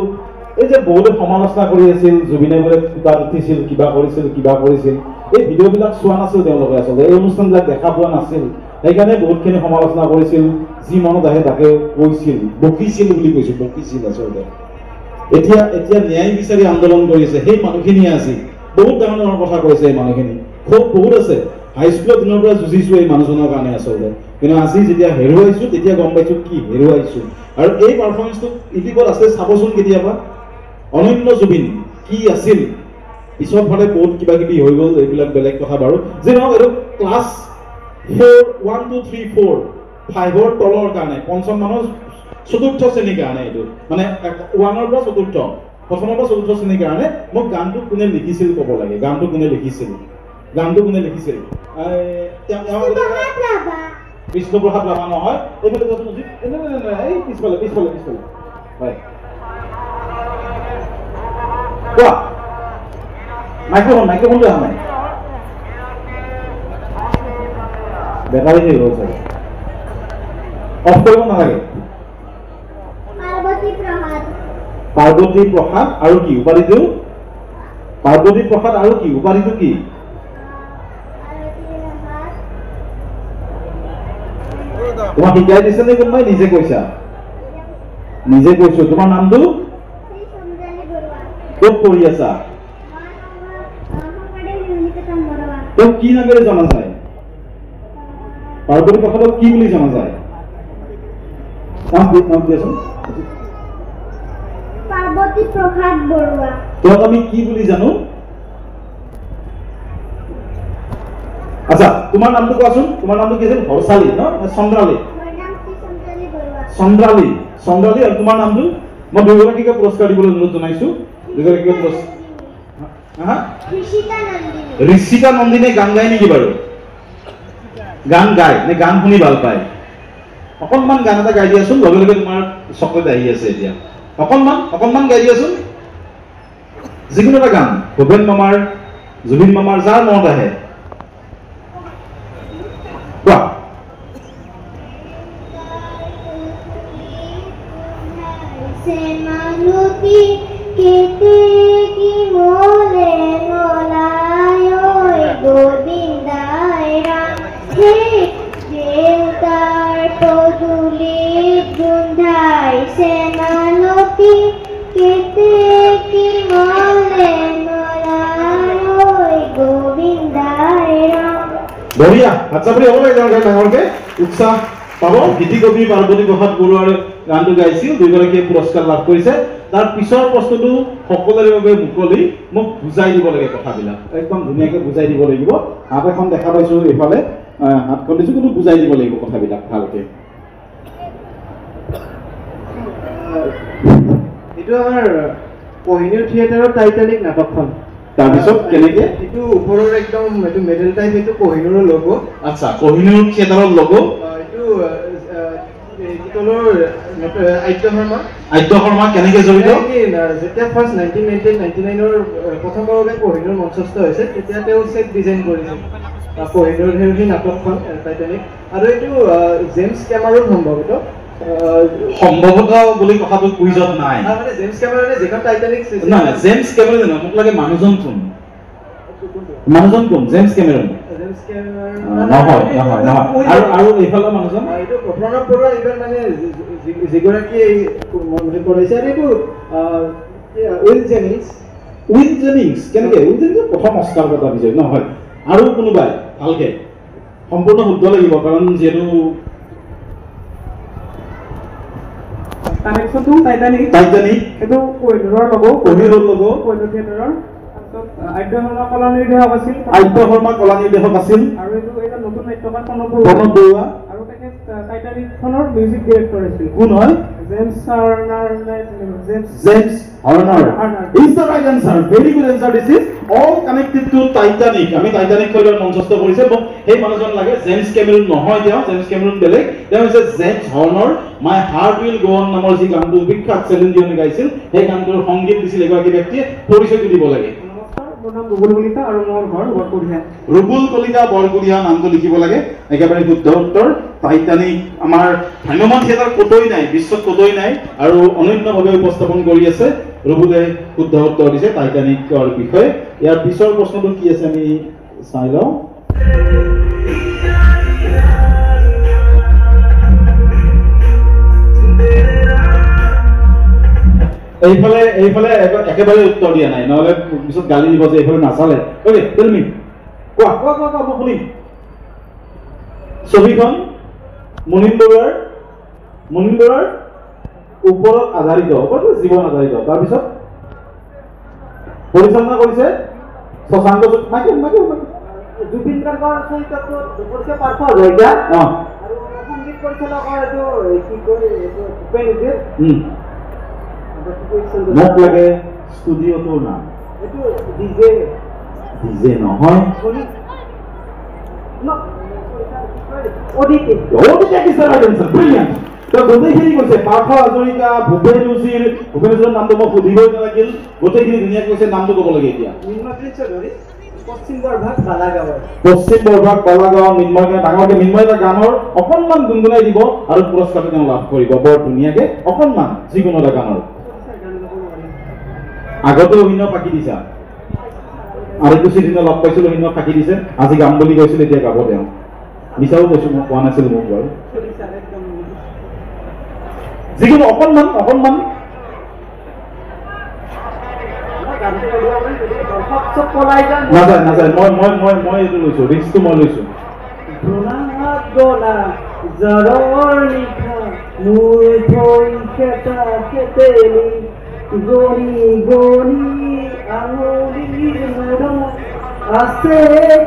এই যে বহুতে সমালোচনা কৰি আছিল, জুবিনে বোলে তাত উঠিছিল, কিবা কৰিছিল, এই ভিডিঅ'বিলাক চোৱা নাছিল তেওঁলোকে, আচলতে এই অনুষ্ঠানবিলাক দেখা পোৱা নাছিল, সেইকাৰণে বহুতখিনি সমালোচনা কৰিছিল, যি মনত আহে তাকে কৈছিল, বকিছিল বুলি কৈছিল, বকিছিল আচলতে। এতিয়া ন্যায় বিচাৰি আন্দোলন কৰিছে সেই মানুহখিনিয়ে আজি বহুত ডাঙৰ ডাঙৰ কথা কৈছে। এই মানুহখিনি খুব বহুত আছে, হাইস্কুলৰ দিনৰ পৰা যুঁজিছো এই মানুহজনৰ কাৰণে আচলতে, কিন্তু আজি যেতিয়া হেৰুৱাইছো তেতিয়া গম পাইছো কি হেৰুৱাইছো। আৰু এই পাৰফৰ্মেঞ্চটো ইউটিউবত আছে, চাবচোন কেতিয়াবা। অনন্য জুবিন কি আছিল, পিছত ফালে বহুত কিবা কিবি হৈ গ'ল, এইবিলাক বেলেগ কথা বাৰু। যে নহওক, এইটো ক্লাছ 4 1 2 3 4 5ৰ তলৰ কাৰণে, পঞ্চম মানৰ 4ৰ্থ শ্ৰেণীৰ কাৰণে, এইটো মানে 1ৰ পৰা 4ৰ্থ, প্ৰথমৰ পৰা 4ৰ্থ শ্ৰেণীৰ কাৰণে। মোক গানটো কোনে লিখিছিল ক'ব লাগে, গানটো কোনে লিখিছিল বিষ্ণুপ্ৰসাদ ৰাভা নহয়, এইফালে এই পিছফালে হয়, কোৱা। মাইক্ৰফোনটো অহা নাই, বেটাৰী শেষ হ'ল চাগে, অফ কৰিব নালাগে। পাৰ্বতী প্ৰসাদ আৰু কি উপাধিটো? পাৰ্বতী প্ৰসাদ আৰু কি উপাধিটো কি? তোমাক শিকাই দিছে নে কোনোবাই? নিজে কৈছা? নিজে কৈছো। তোমাৰ নামটো? ক'ত পঢ়ি আছা? তেওঁ কি নামেৰে জনা যায়? পাৰ্বতী প্ৰসাদক কি বুলি জনা যায়? নাম দিয়াচোন। পাৰ্বতী প্ৰসাদ বৰুৱা। তেওঁক আমি কি বুলি জানো? আচ্ছা, তোমাৰ নামটো কোৱাচোন। তোমাৰ নামটো কি আছিল? হৰচালি ন? চন্দ্ৰালী? চন্দ্ৰালী। আৰু তোমাৰ নামটো? মই দুয়োগৰাকীকে পুৰস্কাৰ দিবলৈ অনুৰোধ জনাইছো। দুয়োগৰাকীকে ঋষিতা নন্দিনী গান গায় নেকি বাৰু? গান গায় নে গান শুনি ভাল পায়? অকণমান গান এটা গাই দিয়াচোন, লগে লগে তোমাৰ চকলেট আহি আছে এতিয়া। অকণমান গাই দিয়াচোন, যিকোনো এটা গান, ভূপেন মামাৰ, জুবিন মামাৰ, যাৰ মনত আহে কোৱা। বঢ়িয়া, আচ্ছা বুলি হ'ব লাগে ডাঙৰকে উৎসাহ পাব। গীতিকবি পাৰ্বতী প্ৰসাদ বৰুৱাৰ গানটো গাইছিল, দুয়োগৰাকীয়ে পুৰস্কাৰ লাভ কৰিছে। তাৰ পিছৰ প্ৰশ্নটো সকলোৰে বাবে মুকলি, মোক বুজাই দিব লাগে কথাবিলাক, একদম ধুনীয়াকে বুজাই দিব লাগিব। হাত এখন দেখা পাইছো এইফালে, হাতখন দিছো, কিন্তু বুজাই দিব লাগিব কথাবিলাক ভালকে। এইটো আমাৰ কোহিনুৰ থিয়েটাৰৰ টাইটানিক নাটকখন। তাৰপিছত কেনেকে? এইটো ওপৰৰ একদম এইটো মেডেল টাইপ, এইটো কোহিনুৰৰ লগো। আচ্ছা, কোহিনুৰ থিয়েটাৰৰ লগো। এইটো আদ্য শৰ্মা কেনেকে জড়িত? যেতিয়া ফাৰ্ষ্ট 1999ৰ প্ৰথমবাৰৰ বাবে কোহিনুৰ মঞ্চস্থ হৈছে, তেতিয়া তেওঁ চেট ডিজাইন কৰিছিল কোহিনুৰ সেই নাটকখন টাইটানিক। আৰু এইটো জেমছ কেমেৰন সম্ভৱতঃ বুলি কথাটো কুইজত নাই। মানে জেমছ কেমেৰনে যেখন টাইটানিক নাই, জেমছ কেমেৰন মোক লাগে মানুহজন কোন? জেমছ কেমেৰন জেমছ কেমেৰন নহয় নহয় নহয় আৰু এইফালে মানুহজন এইটো প্ৰণৱ বৰুৱা এইবাৰ মানে যিগৰাকী কৰিছে আৰু এইটো উইল জেনিংছ কেনেকে উইল জেনিংছ প্ৰথম অস্কাৰ বঁটা বিজয়ী নহয় আৰু কোনোবাই ভালকে সম্পূৰ্ণ শুদ্ধ লাগিব কাৰণ যিহেতু কানেকশ্যনটো টাইটানিক সেইটো কোহিনুৰৰ কোহিনুৰ থিয়েটাৰৰ আদ্য শৰ্মা কলা নিৰ্দেশক আছিল আৰু এইটো এটা নতুন নাট্যকাৰ প্ৰণৱ বৰুৱা আৰু তেখেত টাইটানিকখনৰ মিউজিক ডিৰেক্টৰ আছিল কোন হয় James হৰ্নাৰ is the right answer very good answer this is all connected to Titanic আমি টাইটানিক খৈলৰ মঞ্চস্থ কৰিছে মোক সেই মানুহজন লাগে জেমছ কেমেৰন নহয় তেওঁ জেমছ কেমেৰন বেলেগ তেওঁ হৈছে James Horner my heart will go on নামৰ যি গানটো বিখ্যাত চেলিন ডিয়নে গাইছিল সেই গানটোৰ সংগীত দিছিল এগৰাকী ব্যক্তিয়ে পৰিচয় দিব লাগে ৰুবুল কলিতা আৰু মোৰ ঘৰ বৰকুৰিয়া ৰুবুল কলিতা বৰকুৰিয়া নামটো লিখিব লাগে একেবাৰে শুদ্ধ উত্তৰ টাইটানিক আমাৰ ভ্ৰাম্যমান থিয়েটাৰ কতই নাই বিশ্বত কতই নাই আৰু অনন্যভাৱে উপস্থাপন কৰি আছে ৰুবুলে শুদ্ধ উত্তৰ দিছে টাইটানিকৰ বিষয়ে ইয়াৰ পিছৰ প্ৰশ্নটো কি আছে আমি চাই লওঁ এইফালে একেবাৰে উত্তৰ দিয়া নাই নহলে পিছত গালি দিব যে এইফালে নাচালে অকে টেল মি কোৱা মই শুনিম ছবিখন মুনিন বৰুৱাৰ ওপৰত আধাৰিত জীৱন আধাৰিত তাৰপিছত পৰিচালনা কৰিছে শশাংক জুবিন গাৰ্গৰ চৰিত্ৰটো দুপৰীয়া পাৰ্থ হাজৰিকা আৰু সংগীত পৰিচালকৰ এইটো কি কয় ভূপেন হাজৰিকা মোক লাগে ষ্টুডিঅ'টোৰ নাম এইটো ডিজে নহয় গোটেইখিনি কৈছে পাৰ্থ হাজৰিকা ভূপেন হাজৰিকাৰ নামটো মই সুধিবই নালাগিল গোটেইখিনি ধুনীয়াকৈ কৈছে নামটো ক'ব লাগে এতিয়া পশ্চিম বৰভাগ বালাগাঁও মিন্ময় ডাঙৰকে মিন্ময় এটা গানৰ অকণমান গুণগুণাই দিব আৰু পুৰস্কাৰটো তেওঁ লাভ কৰিব বৰ ধুনীয়াকে অকণমান যিকোনো এটা গানৰ আগতে অভিনয় ফাঁকি দিছা আৰু কিছুদিনে লগ পাইছিলো অভিনয় ফাঁকি দিছে আজি গাম বুলি কৈছিল এতিয়া গাব তেওঁ মিছাও কৈছো মই কোৱা নাছিলো মোক বাৰু যিকোনো অকণমান নাযায় মই এইটো লৈছো ৰিস্কটো মই লৈছো আছে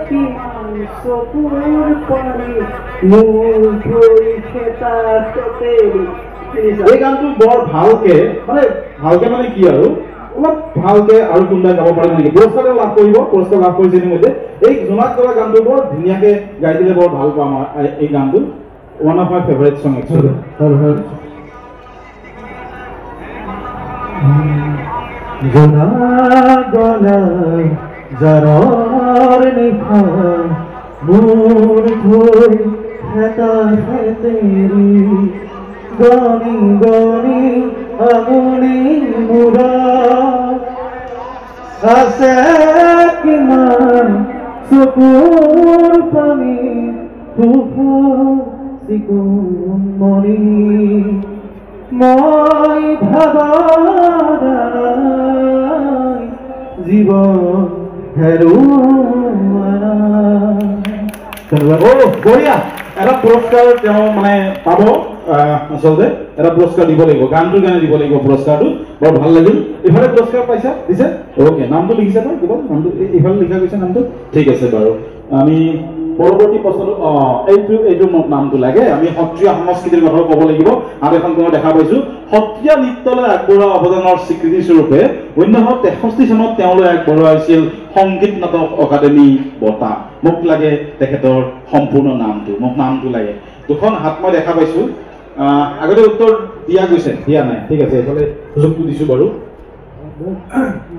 কিমান চকুৰ পানী মোৰ ভৰি খেতা তেতেলি এই গানটো বৰ ভালকে মানে কি আৰু অলপ ভালকে আৰু কোনোবাই গাব পাৰে নেকি পুৰস্কাৰ লাভ কৰিব পুৰস্কাৰ লাভ কৰিছে ইতিমধ্যে এই জোনাক কৰা গানটো বৰ ধুনীয়াকে গাই দিলে বৰ ভাল পাওঁ আমাৰ এই গানটো ওৱান অফ মাই ফেভাৰিট সং একচুৱেলি জাৰৰ নিশা মোৰ ভৰি খেতা তেতেলি গনি গনি আমনি মুৰা আছে কিমান চকুৰ পানী চিকুণ মণি মই ভাবাই জীৱন বঢ়িয়া এটা পুৰস্কাৰ তেওঁ মানে পাব আচলতে এটা পুৰস্কাৰ দিব লাগিব গানটোৰ কাৰণে দিব লাগিব পুৰস্কাৰটো বৰ ভাল লাগিল এইফালে পুৰস্কাৰ পাইছা দিছে অ'কে নামটো লিখিছে ন কিবা নামটো এইফালে লিখা গৈছে নামটো ঠিক আছে বাৰু আমি পৰৱৰ্তী প্ৰশ্নটো এইটো নামটো লাগে আমি সত্ৰীয়া সংস্কৃতিৰ কথাও ক'ব লাগিব আৰু এখন মই দেখা পাইছো সত্ৰীয়া নৃত্যলৈ আগবঢ়োৱা অৱদানৰ স্বীকৃতি স্বৰূপে 1963 চনত তেওঁলৈ আগবঢ়োৱাইছিল সংগীত নাটক একাডেমী বঁটা মোক লাগে তেখেতৰ সম্পূৰ্ণ নামটো মোক নামটো লাগে দুখন হাত মই দেখা পাইছো আগতে উত্তৰ দিয়া নাই ঠিক আছে এইফালে সুযোগটো দিছো বাৰু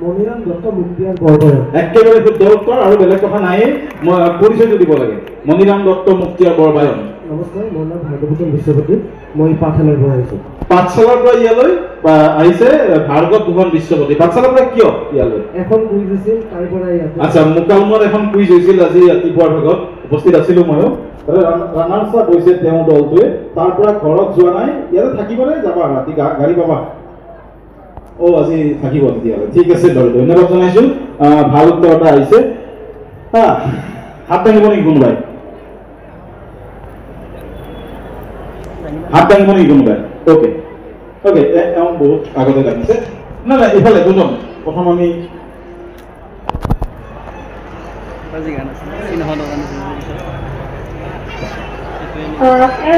মণিৰাম দত্ত মুক্তিয়াৰ বৰবয়ন একেবাৰে শুদ্ধ উত্তৰ আৰু বেলেগ কথা নাই মই পৰিচয়টো দিব লাগে মণিৰাম দত্ত মুক্তিয়াৰ বৰবয়ন নমস্কাৰ মোৰ নাম ভাৰ্গৱভূষণ বিশ্বপতি মই পাঠশালাৰ পৰা আহিছোঁ পাঠশালাৰ পৰা ইয়ালৈ আহিছে ভাৰ্গৱভূষণ বিশ্বপতি পাঠশালাৰ পৰা কিয় ইয়ালৈ এখন কুইজ আছিল তাৰ পৰা আচ্ছা মুকালমত এখন কুইজ হৈছিল আজি ৰাতিপুৱাৰ ভাগত উপস্থিত আছিলোঁ ময়ো। ৰাণাৰ্ছ আপ হৈছে তেওঁ দলটোৱে, তাৰ পৰা ঘৰত যোৱা নাই, ইয়াতে থাকিবনে যাবা ৰাতি গাড়ী পাবা? আজি থাকিব তেতিয়াহ'লে, ঠিক আছে বাৰু, ধন্যবাদ জনাইছোঁ। ভাল উত্তৰ এটা আহিছে। হাত দাঙিব নেকি কোনোবাই? হাত দাঙিব নেকি কোনোবাই? অ'কে অ'কে, এওঁ বহুত আগতে দাঙিছে। নাই নাই, এইফালে দুজন। প্ৰথম আমি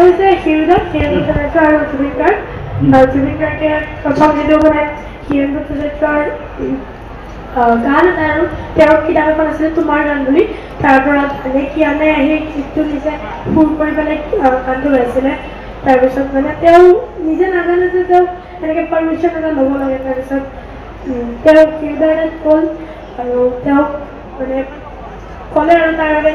হৈছে হিৰোডক হিৰোডক আৰু জুবিন গাৰ্গ। জুবিন গাৰ্গে প্ৰথম যিটো মানে হিৰোডৰ গান এটা আৰু তেওঁৰ কিতাপ এখন আছিলে তোমাৰ গান বুলি, তাৰ পৰা কিয়ানে সেই গীতটো নিজে সুৰ কৰি পেলাই গানটো গাইছিলে। তাৰপিছত মানে তেওঁ নিজে নাজানে যে তেওঁ এনেকৈ পাৰ্মিশ্যন এটা ল'ব লাগে। তাৰপিছত তেওঁ হিৰোডে গ'ল আৰু তেওঁক মানে ক'লে আৰু তাৰ বাবে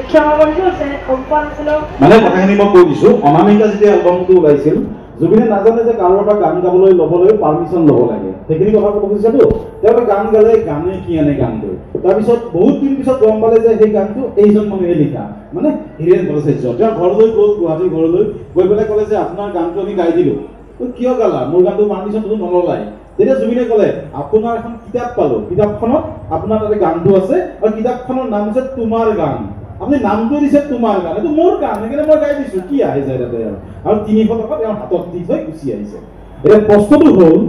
ক্ষমা কৰিছোঁ যে গম পোৱা নাছিলোঁ। মানে কথাখিনি মই কৈ দিছোঁ, অনামিকা যেতিয়া এলবামটো ওলাইছিল, জুবিনে নাজানে যে কাৰোবাৰ পৰা গান গাবলৈ ল'বলৈ পাৰ্মিশ্যন ল'ব লাগে। সেইখিনি কথা ক'ব খুজিছাতো, তেওঁলোকে গান গালে গানে কি আনে গানটো। তাৰপিছত বহুত দিন পিছত গম পালে যে সেই গানটো এইজন মানুহে লিখা, মানে হীৰেন ভট্টাচাৰ্য। তেওঁ ঘৰলৈ গ'ল, গুৱাহাটী ঘৰলৈ গৈ পেলাই ক'লে যে আপোনাৰ গানটো আমি গাই দিলোঁ। কিয় গালা? মোৰ গানটো পাৰ্মিশ্যনটো নল'লাই। তেতিয়া জুবিনে ক'লে আপোনাৰ এখন কিতাপ পালোঁ, কিতাপখনত আপোনাৰ তাতে গানটো আছে আৰু কিতাপখনৰ নাম হৈছে তোমাৰ গান। আপুনি নামটো দিছে তোমাৰ গান, এইটো মোৰ গান, সেইকাৰণে মই গাই দিছোঁ, কি আহি যায় তাতে আৰু 300 টকা তেওঁৰ হাতত দি থৈ গুচি আহিছে। এতিয়া প্ৰশ্নটো হ'ল,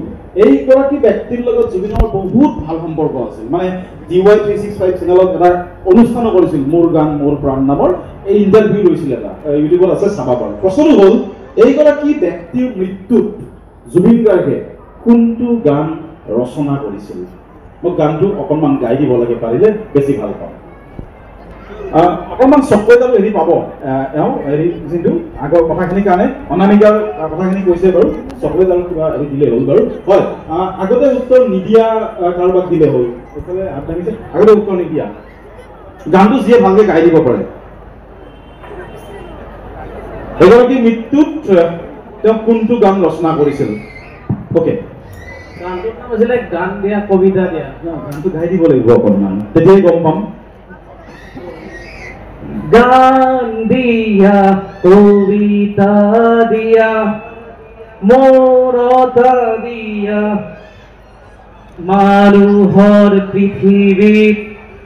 এইগৰাকী ব্যক্তিৰ লগত জুবিনৰ বহুত ভাল সম্পৰ্ক আছিল। মানে DY365 চেনেলত এটা অনুষ্ঠানো কৰিছিল, মোৰ গান মোৰ প্ৰাণ নামৰ, এই ইণ্টাৰভিউ লৈছিল এটা, ইউটিউবত আছে, চাবা পাৰোঁ। প্ৰশ্নটো হ'ল, এইগৰাকী ব্যক্তিৰ মৃত্যুত জুবিন গাৰ্গে কোনটো গান ৰচনা কৰিছিল? মোক গানটো অকণমান গাই দিব লাগে পাৰিলে, বেছি ভাল পাওঁ। অকণমান চকলেট আৰু হেৰি পাব, এওঁ হেৰি যোনটো আগৰ কথাখিনিৰ কাৰণে অনামিকাৰ কথাখিনি কৈছে বাৰু, চকলেট আৰু কিবা হেৰি দিলে হ'ল বাৰু। হয়, আগতে উত্তৰ নিদিয়া কাৰোবাক দিলে হ'ল। এইফালে হাত দাঙিছে, আগতে উত্তৰ নিদিয়া গানটো যিয়ে ভালকৈ গাই দিব পাৰে। এগৰাকী মৃত্যুত তেওঁ কোনটো গান ৰচনা কৰিছিল? অ'কে, গানটোৰ নাম আছিলে গান দিয়া কবিতা দিয়া। গানটো গাই দিব লাগিব অকণমান, তেতিয়াই গম পাম। গান দিয়া কবিতা দিয়া মৰতা দিয়া মানুহৰ পৃথিৱীত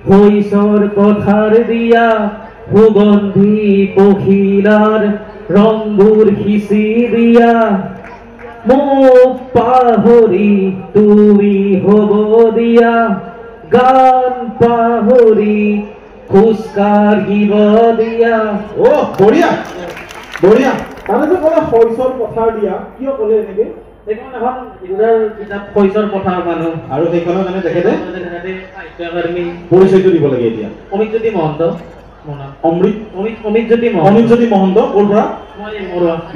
শৈশৰ পথাৰ দিয়া সুগন্ধি পখিলাৰ ৰংবোৰ সিঁচি দিয়া মোক পাহৰি তুমি হ'ব দিয়া গান পাহৰি খোজকাঢ়িব দিয়া। বঢ়িয়া বঢ়িয়া। তাতে যে ক'লে শৈশৱ পথাৰ দিয়া, কিয় ক'লে এনেকে? সেইখন এখন ইংৰাজৰ কিতাপ শৈশৱ পথাৰ মানুহ, আৰু সেইখনৰ মানে তেখেতে সাহিত্য একাডেমী পৰিচয়টো দিব লাগে এতিয়া। অমিতজ্যোতি মহন্ত, অমৃতজ্যোতি মহন্ত ক'ৰ পৰা?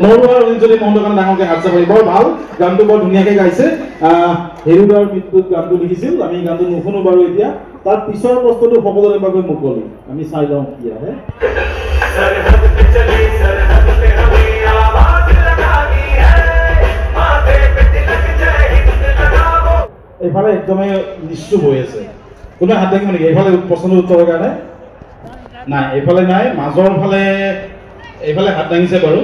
মৰুৱাৰ অমৃতজ্যোতি মহন্তৰ কাৰণে ডাঙৰকৈ হাত চাপৰি। বৰ ভাল, গানটো বৰ ধুনীয়াকৈ গাইছে। হেৰুদাৰ মৃত্যুত গানটো লিখিছিল, আমি গানটো নুশুনো বাৰু এতিয়া। তাৰ পিছৰ বস্তুটো সকলোৰে বাবে মুকলি, আমি চাই লওঁ কি আহে। এইফালে একদমেই নিশ্চুপ হৈ আছে, কোনোবাই হাত দাঙিব নেকি এইফালে প্ৰশ্নৰ উত্তৰৰ কাৰণে? নাই, এইফালে নাই, মাজৰ ফালে এইফালে হাত দাঙিছে বাৰু।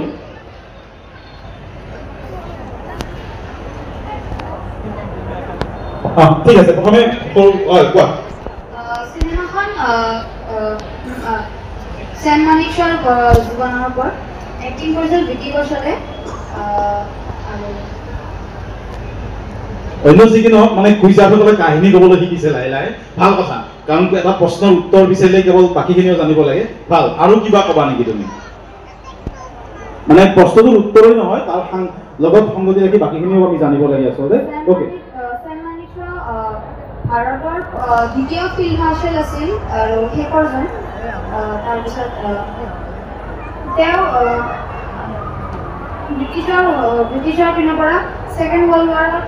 ঠিক আছে, প্ৰথমে কোৱা। চিনেমাখন সেন মানেকশ্বৰ জীৱনৰ ওপৰত এক্টিং কৰিছিল বিকি কৌশলে। অন্য যি কি নহওক, মানে কুইজাৰসকলে কাহিনী ক'বলৈ শিকিছে লাহে লাহে, ভাল কথা। কাৰণ এটা প্ৰশ্নৰ উত্তৰ বিচাৰিলে কেৱল বাকীখিনিও জানিব লাগে। ভাল, আৰু কিবা ক'বা নেকি তুমি? মানে প্ৰশ্নটোৰ উত্তৰেই নহয়, তাৰ লগত সংগতি ৰাখি বাকীখিনিও আমি জানিব লাগে আচলতে। অ'কে, সেন মানেকশ্বৰ ভাৰতৰ দ্বিতীয় ফিল্ড মাৰ্শ্বেল আছিল আৰু শেষৰজন। তাৰপিছত তেওঁ ব্ৰিটিছৰ পিনৰ পৰা ছেকেণ্ড ৱৰ্ল্ড ৱাৰত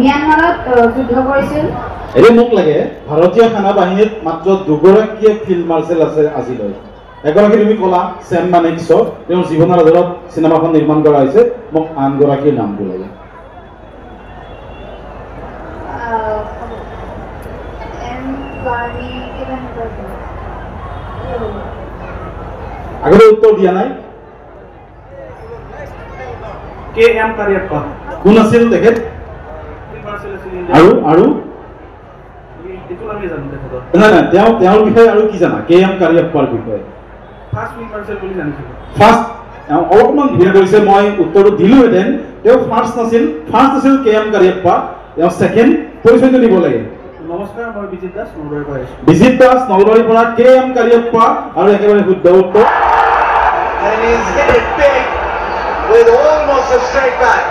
ম্যানমাৰত যুদ্ধ কৰিছিল। এতিয়া মোক লাগে ভাৰতীয় সেনা বাহিনীত মাত্ৰ দুগৰাকীয়ে ফিল্ড মাৰ্শ্বেল আছে আজিলৈ। এগৰাকী তুমি ক'লা সেন মানেকশ্বৰ, তেওঁৰ জীৱনৰ আধাৰত চিনেমাখন নিৰ্মাণ কৰা হৈছে। মোক আনগৰাকীৰ নামটো লাগে। আগতে উত্তৰ দিয়া নাই K.M. Cariappa. কোন আছিল তেখেত আৰু আৰু নাই নাই তেওঁৰ বিষয়ে আৰু কি জানা K.M. Cariappaৰ বিষয়ে ফাৰ্ষ্ট অলপমান ভুল কৰিছে মই উত্তৰটো দিলোহেঁতেন তেওঁ ফাৰ্ষ্ট আছিল K.M. Cariappa তেওঁ ছেকেণ্ড পৰিচয়টো দিব লাগে নমস্কাৰ মই বিজিত দাস নলবাৰীৰ পৰা আহিছোঁ বিজিত দাস নলবাৰীৰ পৰা K.M. Cariappa আৰু একেবাৰে শুদ্ধ উত্তৰ And he's hit it big with almost a straight back.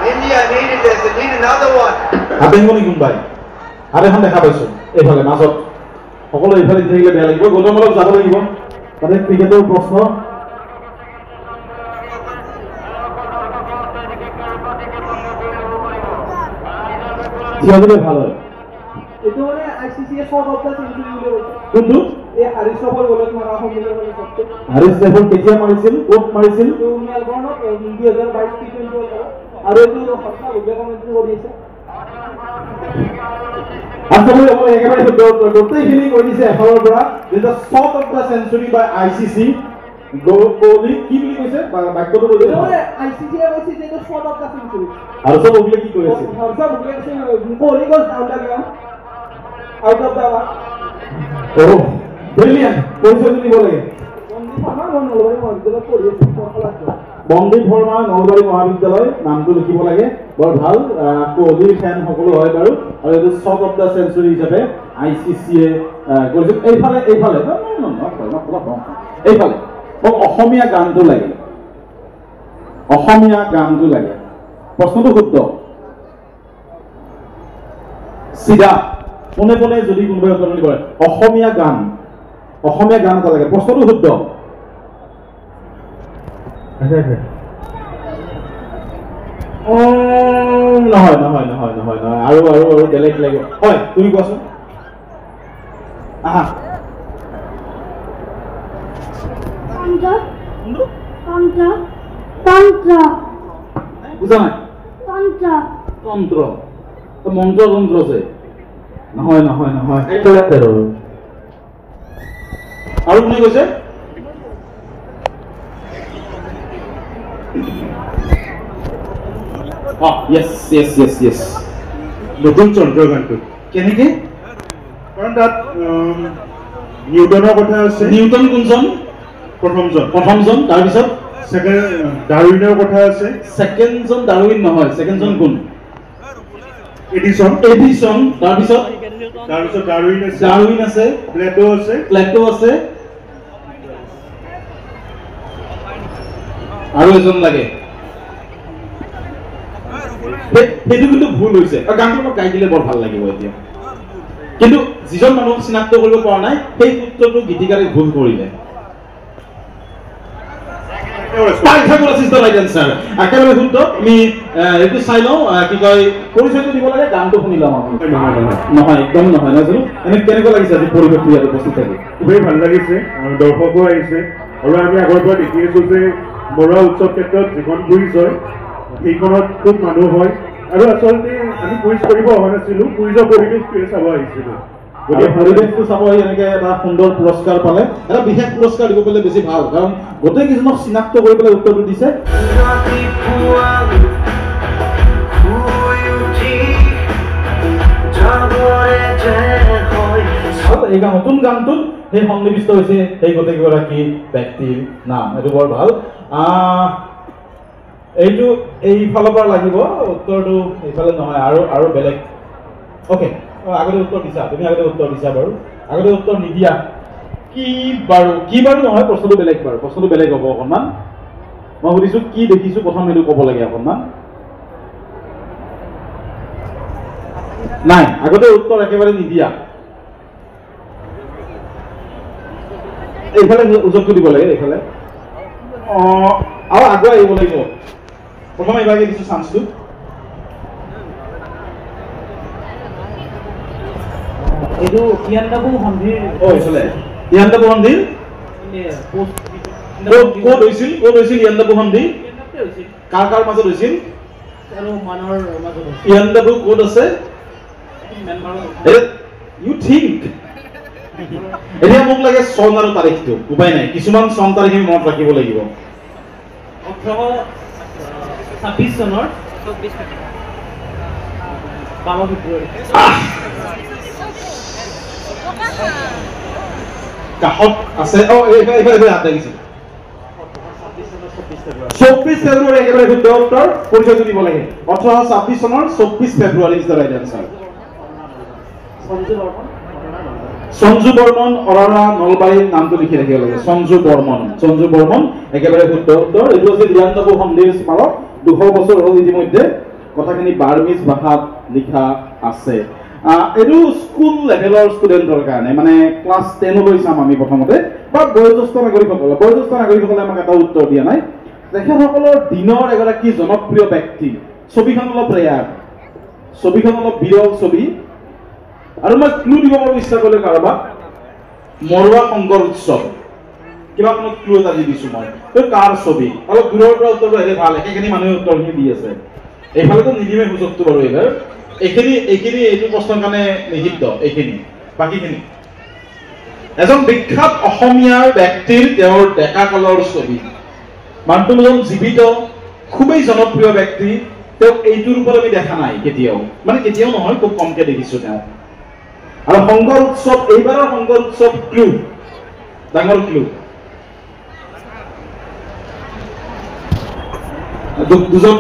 India needed this, they need another one. হাতেংগনি কোনবাই আৰু এখন দেখা পাইছো এইফালে মাজত সকলো এইফালে থাকিলে বেয়া লাগিব গৌতম অলপ যাব লাগিব তাতে ক্ৰিকেটৰ প্ৰশ্ন ভাল হয় এইটো মানে ICC শৰ্ট অফ দা সেঞ্চুৰি বুলি কৈছে কোনটো এই হাৰিছ ৰাফৰ বলত মাৰা সম্মিলন মানে সবটো হাৰিছ ৰাফৰ কেতিয়া মাৰিছিল ক'ত মাৰিছিল তো মেলবৰ্ণত 2022 T20 আৰু এইটো সঁচা উল্লেখ কমেন্ট্ৰি কৰি আছে আচলতে মই একেবাৰে শুদ্ধ উত্তৰ গোটেইখিনি কৈ দিছে এফালৰ পৰা যেটা short of the century by ICC Kohli কি বুলি কৈছে বাক্যটো কৈ দিছে মানে ICC এ কৈছে যে এইটো শৰ্ট অফ দা সেঞ্চুৰি আৰু চব ওগলে কি কৈ আছে হৰ্ষা বুলে কৈছে কোহলি গ'ল down the ground out of the one ও ব্ৰিলিয়ান্ট পৰিচয় দিব লাগে বন্দীপ শৰ্মা নলবাৰী মহাবিদ্যালয় নামটো লিখিব লাগে বৰ ভাল কোহলিৰ ফেন সকলো হয় বাৰু আৰু এইটো শৰ্ট অফ দা সেঞ্চুৰি হিচাপে ICC এ কৰিছে এইফালে এইফালে মোক অসমীয়া গানটো লাগে প্ৰশ্নটো শুদ্ধ চিধা পোনে পোনে যদি কোনোবাই উত্তৰ দিব অসমীয়া গান এটা লাগে প্ৰশ্নটো শুদ্ধ নহয় আৰু বেলেগ লাগিব হয় তুমি কোৱাচোন আহা বুজা নাই তন্ত্ৰ মন্ত্ৰ আছে নহয় আৰু কোনে কৈছে yes নতুন চন্দ্ৰগানটো কেনেকে কাৰণ তাত নিউটনৰ কথা আছে নিউটন কোনজন প্ৰথমজন তাৰপিছত ছেকেণ্ড ডাৰউইনৰ কথা আছে ছেকেণ্ডজন ডাৰউইন নহয় ছেকেণ্ডজন কোন এডিছন তাৰপিছত ডাৰউইন আছে প্লেটো আছে আৰু এজন লাগে সেইটো কিন্তু ভুল হৈছে গানটো অলপ গাই দিলে বৰ ভাল লাগিব এতিয়া কিন্তু যিজন মানুহ চিনাক্ত কৰিব পৰা নাই সেই সূত্ৰটো গীতিকাৰে ভুল কৰিলে Pythagoras is the right answer একেবাৰে শুদ্ধ আমি এইটো চাই লওঁ কি কয় পৰিচয়টো দিব লাগে গানটো শুনি লওঁ আমি নহয় একদম নহয় নাজানো এনে কেনেকুৱা লাগিছে আজি পৰিৱেশটো ইয়াত উপস্থিত থাকি খুবেই ভাল লাগিছে দৰ্শকো আহিছে আৰু আমি আগৰ পৰা দেখি আছো যে বৰুৱা উৎসৱ ক্ষেত্ৰত যিখন কুইজ হয় সেইখনত খুব মানুহ হয় আৰু আচলতে আমি কুইজ কৰিব অহা নাছিলোঁ কুইজৰ পৰিৱেশটোৱে চাব আহিছিলোঁ গতিকে পৰিৱেশটো চাব আহি এনেকৈ এটা সুন্দৰ পুৰস্কাৰ পালে এটা বিশেষ পুৰস্কাৰ দিব পাৰিলে বেছি ভাল কাৰণ গোটেইকেইজনক চিনাক্ত কৰি পেলাই উত্তৰটো দিছে এই নতুন গানটোত সেই সন্নিৱিষ্ট হৈছে সেই গোটেইগৰাকী ব্যক্তিৰ নাম এইটো বৰ ভাল এইটো এইফালৰ পৰা লাগিব উত্তৰটো এইফালে নহয় আৰু বেলেগ অ'কে আগতে উত্তৰ দিছা তুমি আগতে উত্তৰ দিছা বাৰু আগতে উত্তৰ নিদিয়া কি বাৰু নহয় প্ৰশ্নটো বেলেগ বাৰু প্ৰশ্নটো বেলেগ হ'ব অকণমান মই সুধিছোঁ কি দেখিছোঁ প্ৰথম সেইটো ক'ব লাগে অকণমান নাই আগতে উত্তৰ একেবাৰে নিদিয়া এইফালে সুযোগটো দিব লাগে এইফালে আৰু আগুৱাই আহিব লাগিব প্ৰথম এইভাগে দিছোঁ চান্সটো এইটো ইয়ান্দাবু সন্ধিৰ এইফালে ইয়ান্দাবু সন্ধিৰ ক'ত হৈছিল ইয়ান্দাবু সন্ধি কাৰ মাজত হৈছিল আৰু মানৰ মাজত ইয়ান্দাবু ক'ত আছে ইউ থিংক এতিয়া মোক লাগে চন আৰু তাৰিখটো উপায় নাই কিছুমান চন তাৰিখ আমি মনত ৰাখিব লাগিব 1826 চনৰ 22 ফেব্ৰুৱাৰী কাষত আছে এইফালে হাত লাগিছিল 24 ফেব্ৰুৱাৰী একেবাৰে শুদ্ধ উত্তৰ পৰিচয়টো দিব লাগে 1826 চনৰ 24 ফেব্ৰুৱাৰী is the right answer Sanju Barman অৰাৰা নলবাৰীৰ নামটো লিখি ৰাখিব লাগে সঞ্জু বৰ্মন একেবাৰে শুদ্ধ উত্তৰ এইটো আছে বিৰান্নবু সন্ধিৰ স্মাৰক 200 বছৰ হ'ল ইতিমধ্যে কথাখিনি বাৰ্মিজ ভাষাত লিখা আছে এইটো স্কুল লেভেলৰ ষ্টুডেণ্টৰ কাৰণে মানে ক্লাছ 10 লৈ চাম আমি প্ৰথমতে বা বয়োজ্যেষ্ঠ নাগৰিকসকলে আমাক এটা উত্তৰ দিয়া নাই তেখেতসকলৰ দিনৰ এগৰাকী জনপ্ৰিয় ব্যক্তি ছবিখন অলপ ৰেয়াৰ ছবিখন অলপ বিৰল ছবি আৰু মই ক্লু দিব পাৰোঁ ইচ্ছা কৰিলে কাৰোবাক মৰুৱা শংকৰ উৎসৱ কিবা কোনো ক্লু এটা দি দিছোঁ মই এই কাৰ ছবি অলপ দূৰৰ পৰা উত্তৰটো আহিলে ভাল একেখিনি মানুহে উত্তৰখিনি দি আছে এইফালেতো নিদিমে সুযোগটো বাৰু এইবাৰ এইখিনি এইটো প্ৰশ্নৰ কাৰণে নিষিদ্ধ এইখিনি বাকীখিনি এজন বিখ্যাত অসমীয়াৰ ব্যক্তিৰ তেওঁৰ ডেকা কালৰ ছবি মানুহজন জীৱিত খুবেই জনপ্ৰিয় ব্যক্তি তেওঁক এইটো ৰূপত আমি দেখা নাই কেতিয়াও মানে কেতিয়াও নহয় খুব কমকে দেখিছোঁ তেওঁ আৰু শংকৰ উৎসৱ এইবাৰৰ শংকৰ উৎসৱ ক্লু ডাঙৰ ক্লু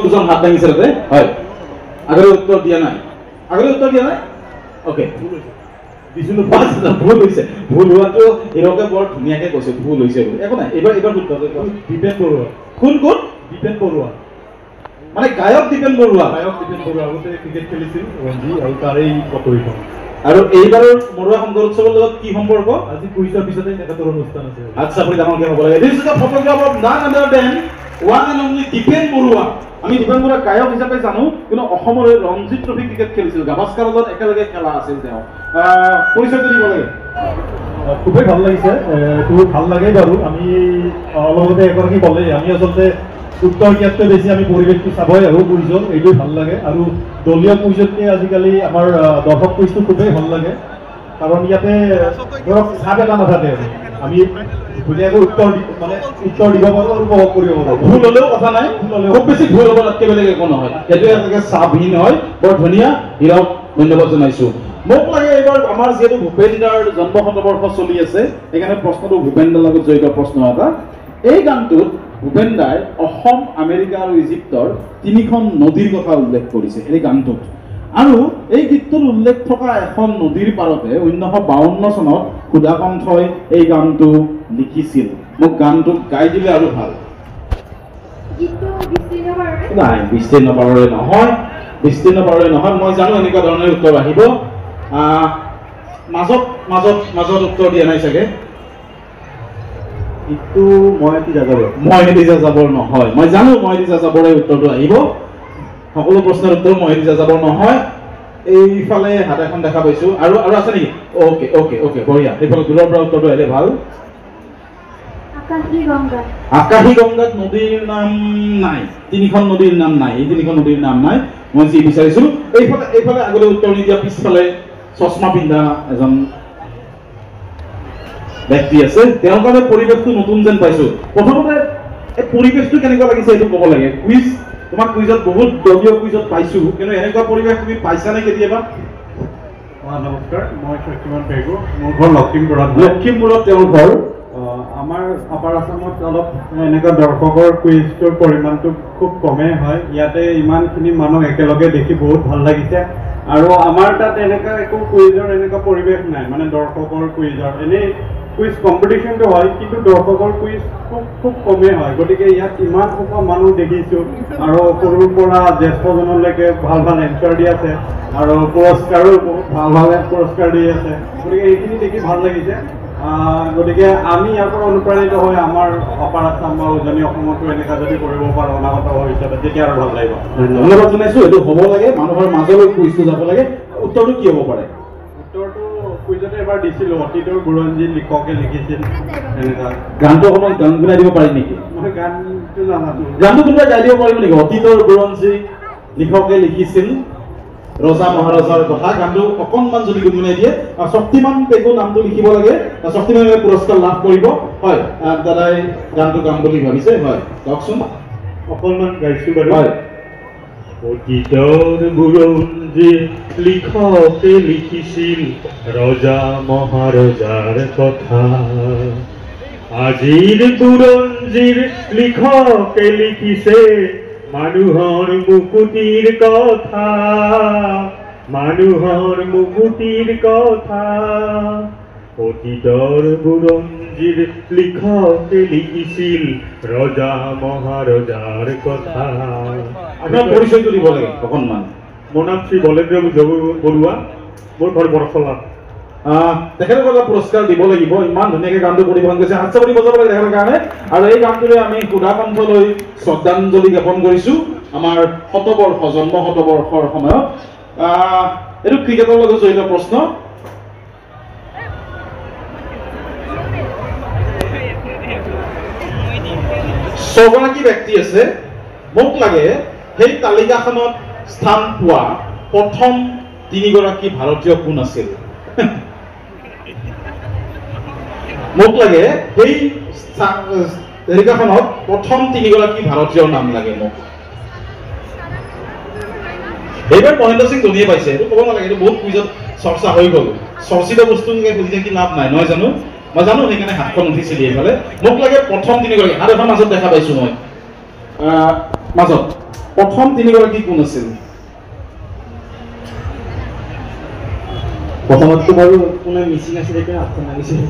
দুজন হাত দাঙিছে তাতে হয় আগলৈ উত্তৰ দিয়া নাই অ'কে দিছিলোঁ ভুল হৈছে ভুল হোৱাটো হিৰকে বৰ ধুনীয়াকে কৈছে ভুল হৈছে বুলি একো নাই এইবাৰ শুদ্ধ দীপেন বৰুৱা কোন দীপেন বৰুৱা মানে গায়ক দীপেন বৰুৱা আগতে ক্ৰিকেট খেলিছিল ৰঞ্জি আৰু তাৰেই বাতৰিখন আৰু এইবাৰৰ মৰুৱা শংকৰ উৎসৱৰ লগত কি সম্পৰ্ক আজি কুইজৰ পিছতে তেখেতৰ অনুষ্ঠান আছে আচ্ছা আপুনি ডাঙৰকে হ'ব লাগে this is the photograph of none other than one and only Dipen Baruah আমি দীপেন বৰুৱা গায়ক হিচাপে জানো কিন্তু অসমৰ ৰঞ্জি ট্ৰফি ক্ৰিকেট খেলিছিল গাভাস্কাৰৰ লগত একেলগে খেলা আছিল তেওঁ পৰিচয়টো দিব লাগে খুবেই ভাল লাগিছে এইটো ভাল লাগে বাৰু আমি অলপতে এগৰাকী ক'লে আমি আচলতে উত্তৰ দিয়াতকৈ বেছি আমি পৰিৱেশটো চাবই আৰু কুইজত এইটো ভাল লাগে আৰু দলীয় কুইজতকৈ আজিকালি আমাৰ দৰ্শক কুইজটো খুবেই ভাল লাগে কাৰণ ইয়াতে ধৰক চাপ এটা নাথাকে আমি ধুনীয়াকৈ উত্তৰ দিব পাৰোঁ আৰু উপভোগ কৰিব পাৰোঁ ভুল হ'লেও কথা নাই খুব বেছি ভুল হ'ব তাতকৈ বেলেগ একো নহয় সেইটো এনেকৈ চাপহীন হয় বৰ ধুনীয়া হীৰক ধন্যবাদ জনাইছোঁ মোক লাগে এইবাৰ আমাৰ যিহেতু ভূপেন দাৰ জন্ম শতবৰ্ষ চলি আছে সেইকাৰণে প্ৰশ্নটো ভূপেন দাৰ লগত জড়িত প্ৰশ্ন এটা এই গানটোত ভূপেন দাই অসম আমেৰিকা আৰু ইজিপ্তৰ 3খন নদীৰ কথা উল্লেখ কৰিছে এই গানটোত আৰু এই গীতটোত উল্লেখ থকা এখন নদীৰ পাৰতে 1952 চনত সুধাকণ্ঠই এই গানটো লিখিছিল মোক গানটো গাই দিলে আৰু ভাল নাই বিস্তীৰ্ণ পাৰৰে নহয় মই জানো এনেকুৱা ধৰণৰ উত্তৰ আহিব মাজত উত্তৰ দিয়া নাই চাগে কিন্তু মই এটি যাযাবৰ নহয় মই জানো মই এটি যাযাবৰে উত্তৰটো আহিব সকলো প্ৰশ্নৰ উত্তৰ মই এটি যাযাবৰ নহয় এইফালে হাত এখন দেখা পাইছোঁ আৰু আছে নেকি অ'কে বঢ়িয়া এইফালে দূৰৰ পৰা উত্তৰটো আহিলে ভাল আকাশী গংগাত নদীৰ নাম নাই 3খন নদীৰ নাম নাই এই 3খন নদীৰ নাম নাই মই যি বিচাৰিছিলোঁ এইফালে আগলৈ উত্তৰ নিদিয়া পিছফালে চশমা পিন্ধা এজন ব্যক্তি আছে তেওঁৰ কাৰণে পৰিৱেশটো নতুন যেন পাইছোঁ প্ৰথমতে এই পৰিৱেশটো কেনেকুৱা লাগিছে এইটো ক'ব লাগে কুইজ তোমাক কুইজত বহুত দলীয় কুইজত পাইছোঁ কিন্তু এনেকুৱা পৰিৱেশ তুমি পাইছানে কেতিয়াবা নমস্কাৰ মই শক্তিমান পেগু মোৰ ঘৰ লখিমপুৰত তেওঁৰ ঘৰ আমাৰ আপাৰ আছামত অলপ এনেকুৱা দৰ্শকৰ কুইজটোৰ পৰিমাণটো খুব কমেই হয় ইয়াতে ইমানখিনি মানুহ একেলগে দেখি বহুত ভাল লাগিছে আৰু আমাৰ তাত এনেকুৱা একো কুইজৰ এনেকুৱা পৰিৱেশ নাই মানে দৰ্শকৰ কুইজৰ এনেই কুইজ কম্পিটিশ্যনটো হয় কিন্তু দৰ্শকৰ কুইজ খুব কমেই হয় গতিকে ইয়াত ইমান সোপা মানুহ দেখিছোঁ আৰু সৰুৰ পৰা জ্যেষ্ঠজনলৈকে ভাল এনচাৰ দি আছে আৰু পুৰস্কাৰো বহুত ভাল পুৰস্কাৰ দি আছে গতিকে এইখিনি দেখি ভাল লাগিছে গতিকে আমি ইয়াৰ পৰা অনুপ্ৰাণিত হৈ আমাৰ অপাৰ আছাম বা উজনি অসমতো এনেকুৱা যদি কৰিব পাৰোঁ অনাগত ভৱিষ্যতে তেতিয়া আৰু ভাল লাগিব ধন্যবাদ জনাইছোঁ এইটো হ'ব লাগে মানুহৰ মাজলৈ কুইজটো যাব লাগে উত্তৰটো কি হ'ব পাৰে উত্তৰটো কুইজতে এবাৰ দিছিলোঁ অতীতৰ বুৰঞ্জী লিখকে লিখিছিল এনেকুৱা গানটো অকণমান গান গুণাই দিব পাৰিম নেকি মই গানটো নাজানো গানটো কোনোবাই গাই দিব পাৰিব নেকি অতীতৰ বুৰঞ্জী লিখকে লিখিছিল ৰজা মহাৰজাৰ কথা গানটো অকণমান যদি গুণগুণাই দিয়ে শক্তিমান পেগু নামটো লিখিব লাগে শক্তিমান পুৰস্কাৰ লাভ কৰিব হয় দাদাই গানটো গাম বুলি ভাবিছে হয় কওকচোন অকণমান গাইছোঁ বাৰু হয় অতীতৰ বুৰঞ্জী লিখকে লিখিছিল ৰজা মহাৰজাৰ কথা আজিৰ বুৰঞ্জীৰ লিখকে লিখিছে মানুহৰ মুকুতিৰ কথা মানুহৰ মুকুতিৰ কথা অতীতৰ বুৰঞ্জীৰ লিখকে লিখিছিল ৰজা মহাৰজাৰ কথা আপোনাৰ পৰিচয়টো দিব লাগে অকণমান মোৰ নাম শ্ৰী বলেন্দ্ৰ বৰুৱা মোৰ ঘৰ বৰফলা তেখেতক এটা পুৰস্কাৰ দিব লাগিব ইমান ধুনীয়াকৈ গানটো পৰিৱেশন কৰিছে হাত চাপৰি বজাব লাগে তেখেতৰ কাৰণে আৰু এই গানটোৰে আমি সুধা কণ্ঠলৈ শ্ৰদ্ধাঞ্জলি জ্ঞাপন কৰিছোঁ আমাৰ শতবৰ্ষ জন্ম শতবৰ্ষৰ সময়ত এইটো ক্ৰিকেটৰ লগত জড়িত প্ৰশ্ন ছগৰাকী ব্যক্তি আছে মোক লাগে সেই তালিকাখনত স্থান পোৱা প্ৰথম 3 গৰাকী ভাৰতীয় কোন আছিল মোক লাগে সেই তালিকাখনত প্ৰথম 3 গৰাকী ভাৰতীয়ৰ নাম লাগে মোক এইবাৰ মহেন্দ্ৰ সিং ধোনীয়ে পাইছে এইটো ক'ব নালাগে এইটো বহুত কুইজত চৰ্চা হৈ গ'ল চৰ্চিত বস্তু খুজি থাকি লাভ নাই নহয় জানো মই জানো সেইকাৰণে হাতখন উঠিছিলি এইফালে মোক লাগে প্ৰথম 3 গৰাকী হাত এখন মাজত দেখা পাইছোঁ মই মাজত প্ৰথম 3 গৰাকী কোন আছিল প্ৰথমতটো বাৰু কোনে মিচিং আছিল এতিয়া হাতখন লাগিছিল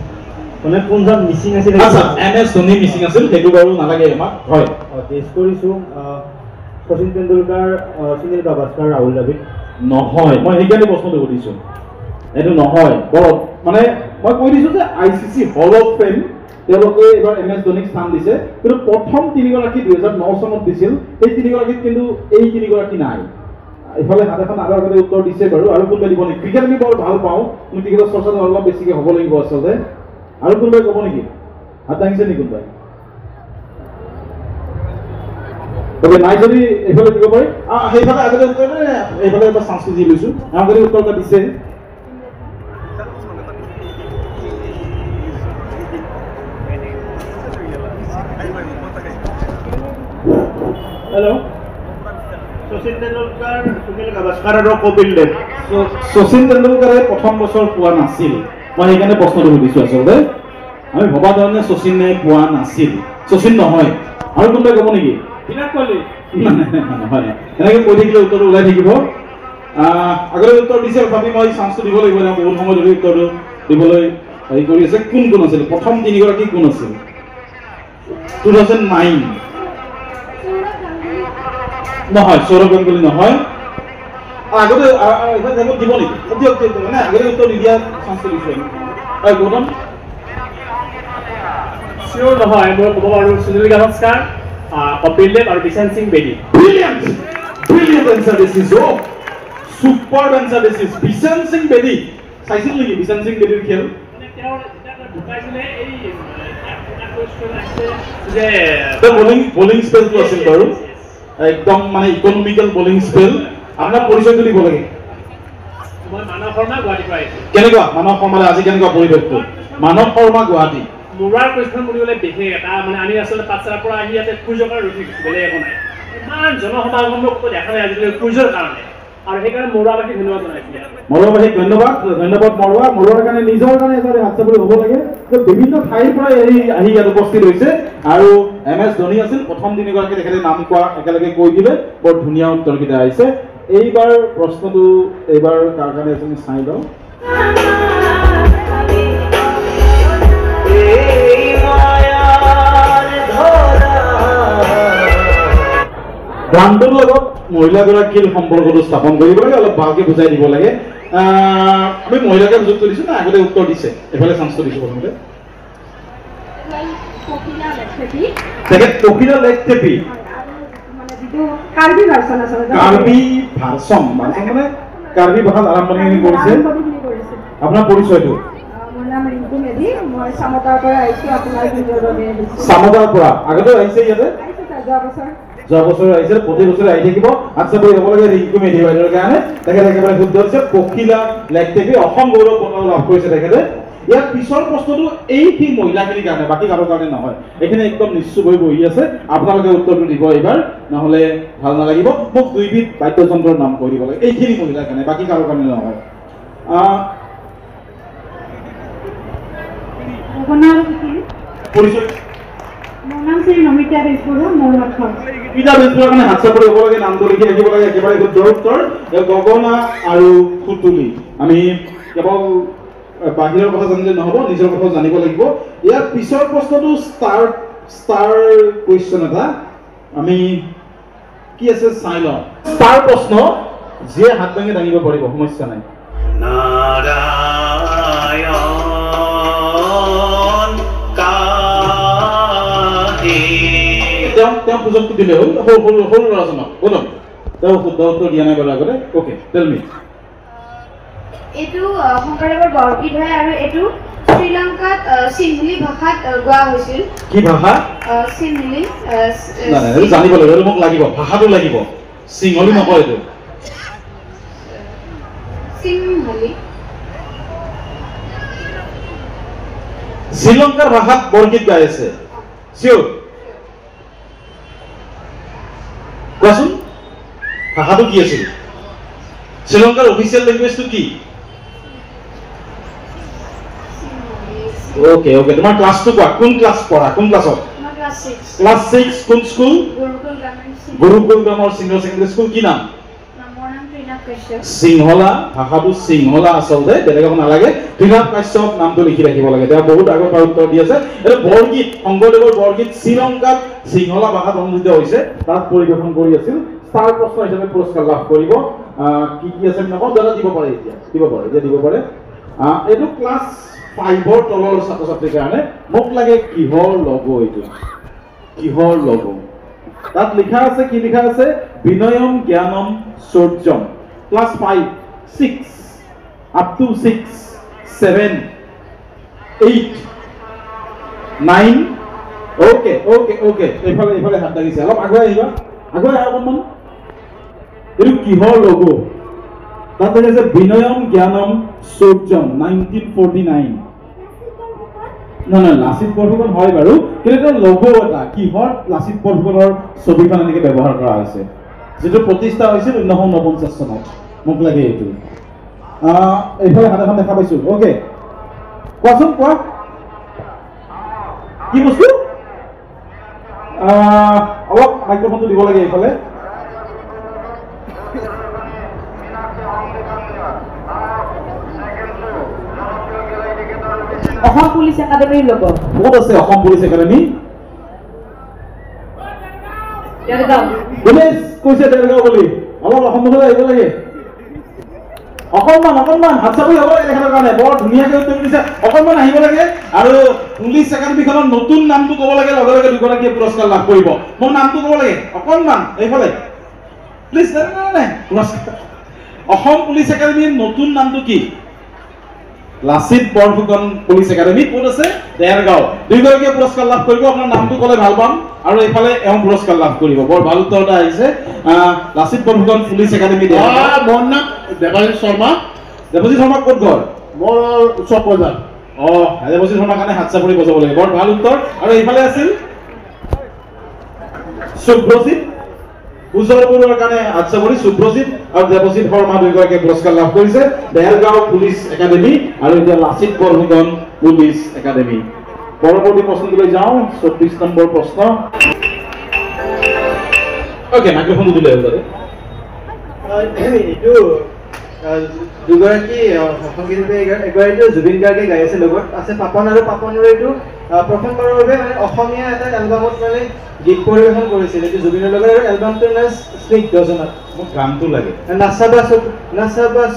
মানে কোনজন মিচিং আছিল আচ্ছা MS ধোনী মিচিং আছিল সেইটো বাৰু নালাগে আমাক হয় টেষ্ট কৰিছোঁ শচীন তেণ্ডুলকাৰ সুনীল গাভাস্কাৰ ৰাহুল দ্ৰাবিড় নহয় মই সেইকাৰণে প্ৰশ্নটো সুধিছোঁ এইটো নহয় বৰ মানে মই কৈ দিছোঁ যে ICC হল অফ ফেম তেওঁলোকে এইবাৰ MS ধোনীক স্থান দিছে কিন্তু প্ৰথম 3 গৰাকী 2009 চনত দিছিল সেই 3 গৰাকীত কিন্তু এই 3 গৰাকী নাই ইফালে হাত এখন আৰু আগতে উত্তৰ দিছে বাৰু আৰু কোনোবাই দিব নেকি ক্ৰিকেট আমি বৰ ভাল পাওঁ কিন্তু ক্ৰিকেটৰ চৰ্চাটো অলপ বেছিকৈ হ'ব লাগিব আচলতে আৰু কোনোবাই ক'ব নেকি হাত দাঙিছে নেকি কোনোবাই তবে নাই যদি এইফালে দিব পাৰি সেইফালে আগতে উত্তৰ এইফালে এটা চান্স খুজি লৈছোঁ আগতে উত্তৰ এটা দিছে হেল্ল' শচীন তেণ্ডুলকাৰ সুনীল গাভাস্কাৰ আৰু কপিল দেৱ শচীন তেণ্ডুলকাৰে প্ৰথম বছৰ পোৱা নাছিল মই সেইকাৰণে প্ৰশ্নটো সুধিছোঁ আচলতে আমি ভবা ধৰণে শচীনে পোৱা নাছিল শচীন নহয় আৰু কোনোবাই ক'ব নেকি বিৰাট কোহলি নহয় এনেকৈ কৈ থাকিলে উত্তৰটো ওলাই থাকিব আগতে উত্তৰ দিছে তথাপি মই চান্সটো দিব লাগিব বহুত সময় ধৰি উত্তৰটো দিবলৈ হেৰি কৰি আছে কোন কোন আছিল প্ৰথম 3 গৰাকী কোন আছিল 2009 নহয় সৌৰভ গাংগুলী নহয় আগতে দিব নেকি মানে আগতে উত্তৰ নিদিয়া চান্সটো দিছোঁ আমি গৌতম চিয়'ৰ নহয় মই ক'ব পাৰোঁ সুনীল গাভাস্কাৰ কপিল দেৱ আৰু বিশান সিং বেদী Brilliant answer this is oh superb answer this is Bishan Singh বেদী চাইছিল নেকি বিশান সিং বেদীৰ খেল বলিং স্পেলটো আছিল বাৰু একদম মানে ইকনমিকেল বলিং স্পেল আপোনাৰ পৰিচয়টো দিব লাগে মই মানৱ শৰ্মা গুৱাহাটীৰ পৰা আহিছোঁ কেনেকুৱা মানৱ শৰ্মালৈ আজি কেনেকুৱা পৰিৱেশটো মানৱ শৰ্মা গুৱাহাটী মোৰাৰ প্ৰশ্ন বুলিবলৈ বিশেষ এটা মানে আমি আচলতে পাঠশালাৰ পৰা আহি ইয়াতে সূৰ্যৰ কাৰণে ৰখি গৈছোঁ বেলেগ একো নাই ইমান জনসমাগম দেখা নাই আজিকালি সূৰ্যৰ কাৰণে আৰু সেইকাৰণে মৰুৱাবাসীক ধন্যবাদ জনাইছোঁ মৰুৱাবাসীক ধন্যবাদ মৰুৱাৰ কাৰণে নিজৰ কাৰণে এজনে হাত চাপৰি হ'ব লাগে বিভিন্ন ঠাইৰ পৰা আহি ইয়াত উপস্থিত হৈছে আৰু MS ধোনী আছিল প্ৰথম 3 গৰাকী তেখেতে নাম কোৱা একেলগে কৈ দিলে বৰ ধুনীয়া উত্তৰকেইটা আহিছে এইবাৰ প্ৰশ্নটো এইবাৰ কাৰ কাৰণে তুমি চাই লওঁ গানটোৰ লগত মহিলাগৰাকীৰ সম্পৰ্কটো স্থাপন কৰিব লাগে অলপ ভালকৈ বুজাই দিব লাগে আমি মহিলাকে সুযোগটো দিছোঁ না আগতে উত্তৰ দিছে এইফালে চান্সটো দিছোঁ প্ৰথমতে তেখেত পখিলা লেক টেপি কাৰ্বি ভাৰ্চন মানে কাৰ্বি ভাষাত আৰম্ভণি কৰিছে আপোনাৰ পৰিচয়টো চামতাৰ পৰা আগতে আহিছে ইয়াতে যোৱা বছৰ আহিছিল প্ৰতি বছৰে আহি থাকিব হাতচাপৰি হ'ব লাগে ৰিংকু মেধি বাইদেউৰ কাৰণে তেখেতে একেবাৰে শুদ্ধ হৈছে পখিলা লেকটেপি অসম গৌৰৱ পদক লাভ কৰিছে তেখেতে ইয়াৰ পিছৰ প্ৰশ্নটো এই মহিলাখিনিৰ কাৰণে বাকী কাৰো কাৰণে নহয় এইখিনি একদম নিশ্চয় হৈ বহি আছে আপোনালোকে উত্তৰটো দিব এইবাৰ নহ'লে ভাল নালাগিব মোক দুইবিধ বাদ্যযন্ত্ৰৰ নাম কৈ দিব লাগে এইখিনি মহিলাৰ কাৰণে বাকী কাৰো কাৰণে নহয় পৰিচয় মোৰ নাম শ্ৰী নমিতা বেজবৰুৱা মোৰ মাথা পিতা বেজবৰুৱাৰ কাৰণে হাতচাপৰি হ'ব লাগে নামটো লিখি ৰাখিব লাগে একেবাৰে শুদ্ধ উত্তৰ গগনা আৰু সুতুলি আমি কেৱল বাহিৰৰ কথা জানিলে নহ'ব নিজৰ কথা জানিব লাগিব ইয়াৰ পিছৰ প্ৰশ্নটো ষ্টাৰ কুৱেশ্যন এটা আমি কি আছে চাই লওঁ ষ্টাৰ প্ৰশ্ন যিয়ে হাত ভাঙি দাঙিব পাৰিব সমস্যা নাই তেওঁ সুযোগটো দিলে হ'ল সৰু ল'ৰাজনক গৌতম তেওঁ শুদ্ধ উত্তৰ দিয়া নাই বাৰু আগতে অ'কে টেল মি এইটো শংকৰদেৱৰ বৰগীত হয় আৰু এইটো শ্ৰীলংকাত চিংহলী ভাষাত গোৱা হৈছিল কি ভাষা চিংহলী জানিব লাগিব মোক লাগিব ভাষাটো লাগিব চিংহলী নকয় এইটো চিংহলী শ্ৰীলংকাৰ ভাষাত বৰগীত গাই আছে চিয়ৰ কোৱাচোন ভাষাটো কি আছিল শ্ৰীলংকাৰ অফিচিয়েল লেংগুৱেজটো কি ওকে ওকে তোমাৰ ক্লাছটো কোৱা কোন ক্লাছ পঢ়া কোন ক্লাছত ক্লাছ 6 কোন স্কুল গুৰুকুল গ্ৰামৰ চিনিয়ৰ ছেকেণ্ডাৰী স্কুল কি নাম সিংহলা ভাষাটো সিংহলা আচলতে বেলেগ একো নালাগে ত্ৰিনাথ কাশ্যপ নামটো লিখি ৰাখিব লাগে তেওঁ বহুত আগৰ পৰা উত্তৰ দি আছে এটা বৰগীত শংকৰদেৱৰ বৰগীত শ্ৰীলংকাত সিংহলা ভাষাত অনুষ্ঠিত হৈছে তাত পৰিৱেশন কৰি আছিল ষ্টাৰ প্ৰশ্ন হিচাপে পুৰস্কাৰ লাভ কৰিব কি কি আছে নকওঁ দাদা দিব পাৰে এতিয়া দিব পাৰে এইটো ক্লাছ 5ৰ তলৰ ছাত্ৰ ছাত্ৰীৰ কাৰণে মোক লাগে কিহৰ লগো এইটো কিহৰ লগো তাত লিখা আছে কি লিখা আছে বিনয়ম জ্ঞানম শৌৰ্যম ক্লাছ 5 6 up to 6 7 8 9 ওকে এইফালে হাত লাগিছে অলপ আগুৱাই আহিবা অকণমান এইটো কিহৰ লগো তাত আছে বিনয়ম জ্ঞানম শৌৰ্যম 1949 লাচিত বৰফুকন হয় বাৰু কিন্তু এটা লগো এটা কিহৰ লাচিত বৰফুকনৰ ছবিখন এনেকে ব্যৱহাৰ কৰা হৈছে যেটো প্ৰতিষ্ঠা হৈছিল 1949 চনত মোক লাগে এইটো এইফালে হাত এখন দেখা পাইছো ওকে কোৱাচোন কোৱা কি বস্তু অলপ মাইক্ৰফোনটো দিব লাগে এইফালে অসম পুলিচ একাডেমীৰ লোক ক'ত আছে অসম পুলিচ একাডেমী পুলিচ কৈছে দেৰগাঁও বুলি অলপ অসমলৈ আহিব লাগে অকণমান হাত চাপৰি হ'ব লাগে তেখেতৰ কাৰণে বৰ ধুনীয়াকৈ উত্তৰ দিছে অকণমান আহিব লাগে আৰু পুলিচ একাডেমীখনৰ নতুন নামটো ক'ব লাগে লগে লগে দুগৰাকীয়ে পুৰস্কাৰ লাভ কৰিব মোৰ নামটো ক'ব লাগে অকণমান এইফালে প্লিজ নাই অসম পুলিচ একাডেমীৰ নতুন নামটো কি লাচিত বৰফুকন পুলিচ একাডেমী ক'ত আছে দেৰগাঁও দুইগৰাকীয়ে পুৰস্কাৰ লাভ কৰিব আপোনাৰ নামটো ক'লে ভাল পাম আৰু এইফালে এওঁ পুৰস্কাৰ লাভ কৰিব বৰ ভাল উত্তৰ এটা আহিছে লাচিত বৰফুকন পুলিচ একাডেমী মোৰ নাম দেৱাশীষ শৰ্মা ক'ত ঘৰ মোৰ উৎসৱ বজাৰ দেৱাশীষ শৰ্মাৰ কাৰণে হাত চাপৰি বজাব লাগে বৰ ভাল উত্তৰ আৰু এইফালে আছিল শুভ্ৰজিৎ উজ্জ্বল বৰুৱাৰ কাৰণে হাত চাপৰি শুভ্ৰজিৎ আৰু দেৱজিৎ শৰ্মা দুইগৰাকীয়ে পুৰস্কাৰ লাভ কৰিছে দেৰগাঁও পুলিচ একাডেমী আৰু এতিয়া লাচিত বৰফুকন পুলিচ একাডেমী পৰৱৰ্তী প্ৰশ্নলৈ যাওঁ 24 নম্বৰ প্ৰশ্ন ওকে মাইক্ৰফোনটো দিলে এইটো দুগৰাকী সংগীত এগৰাকীটো জুবিন গাৰ্গে গাই আছে লগত আছে পাপন আৰু পাপনৰ এইটো প্ৰথমবাৰৰ বাবে মানে অসমীয়া এটা এলবামত মানে গীত পৰিৱেশন কৰিছিল এইটো জুবিনৰ লগত আৰু এলবামটোৰ নাম স্নিগ্ধ জনাত মোক গানটো লাগে নাচাবা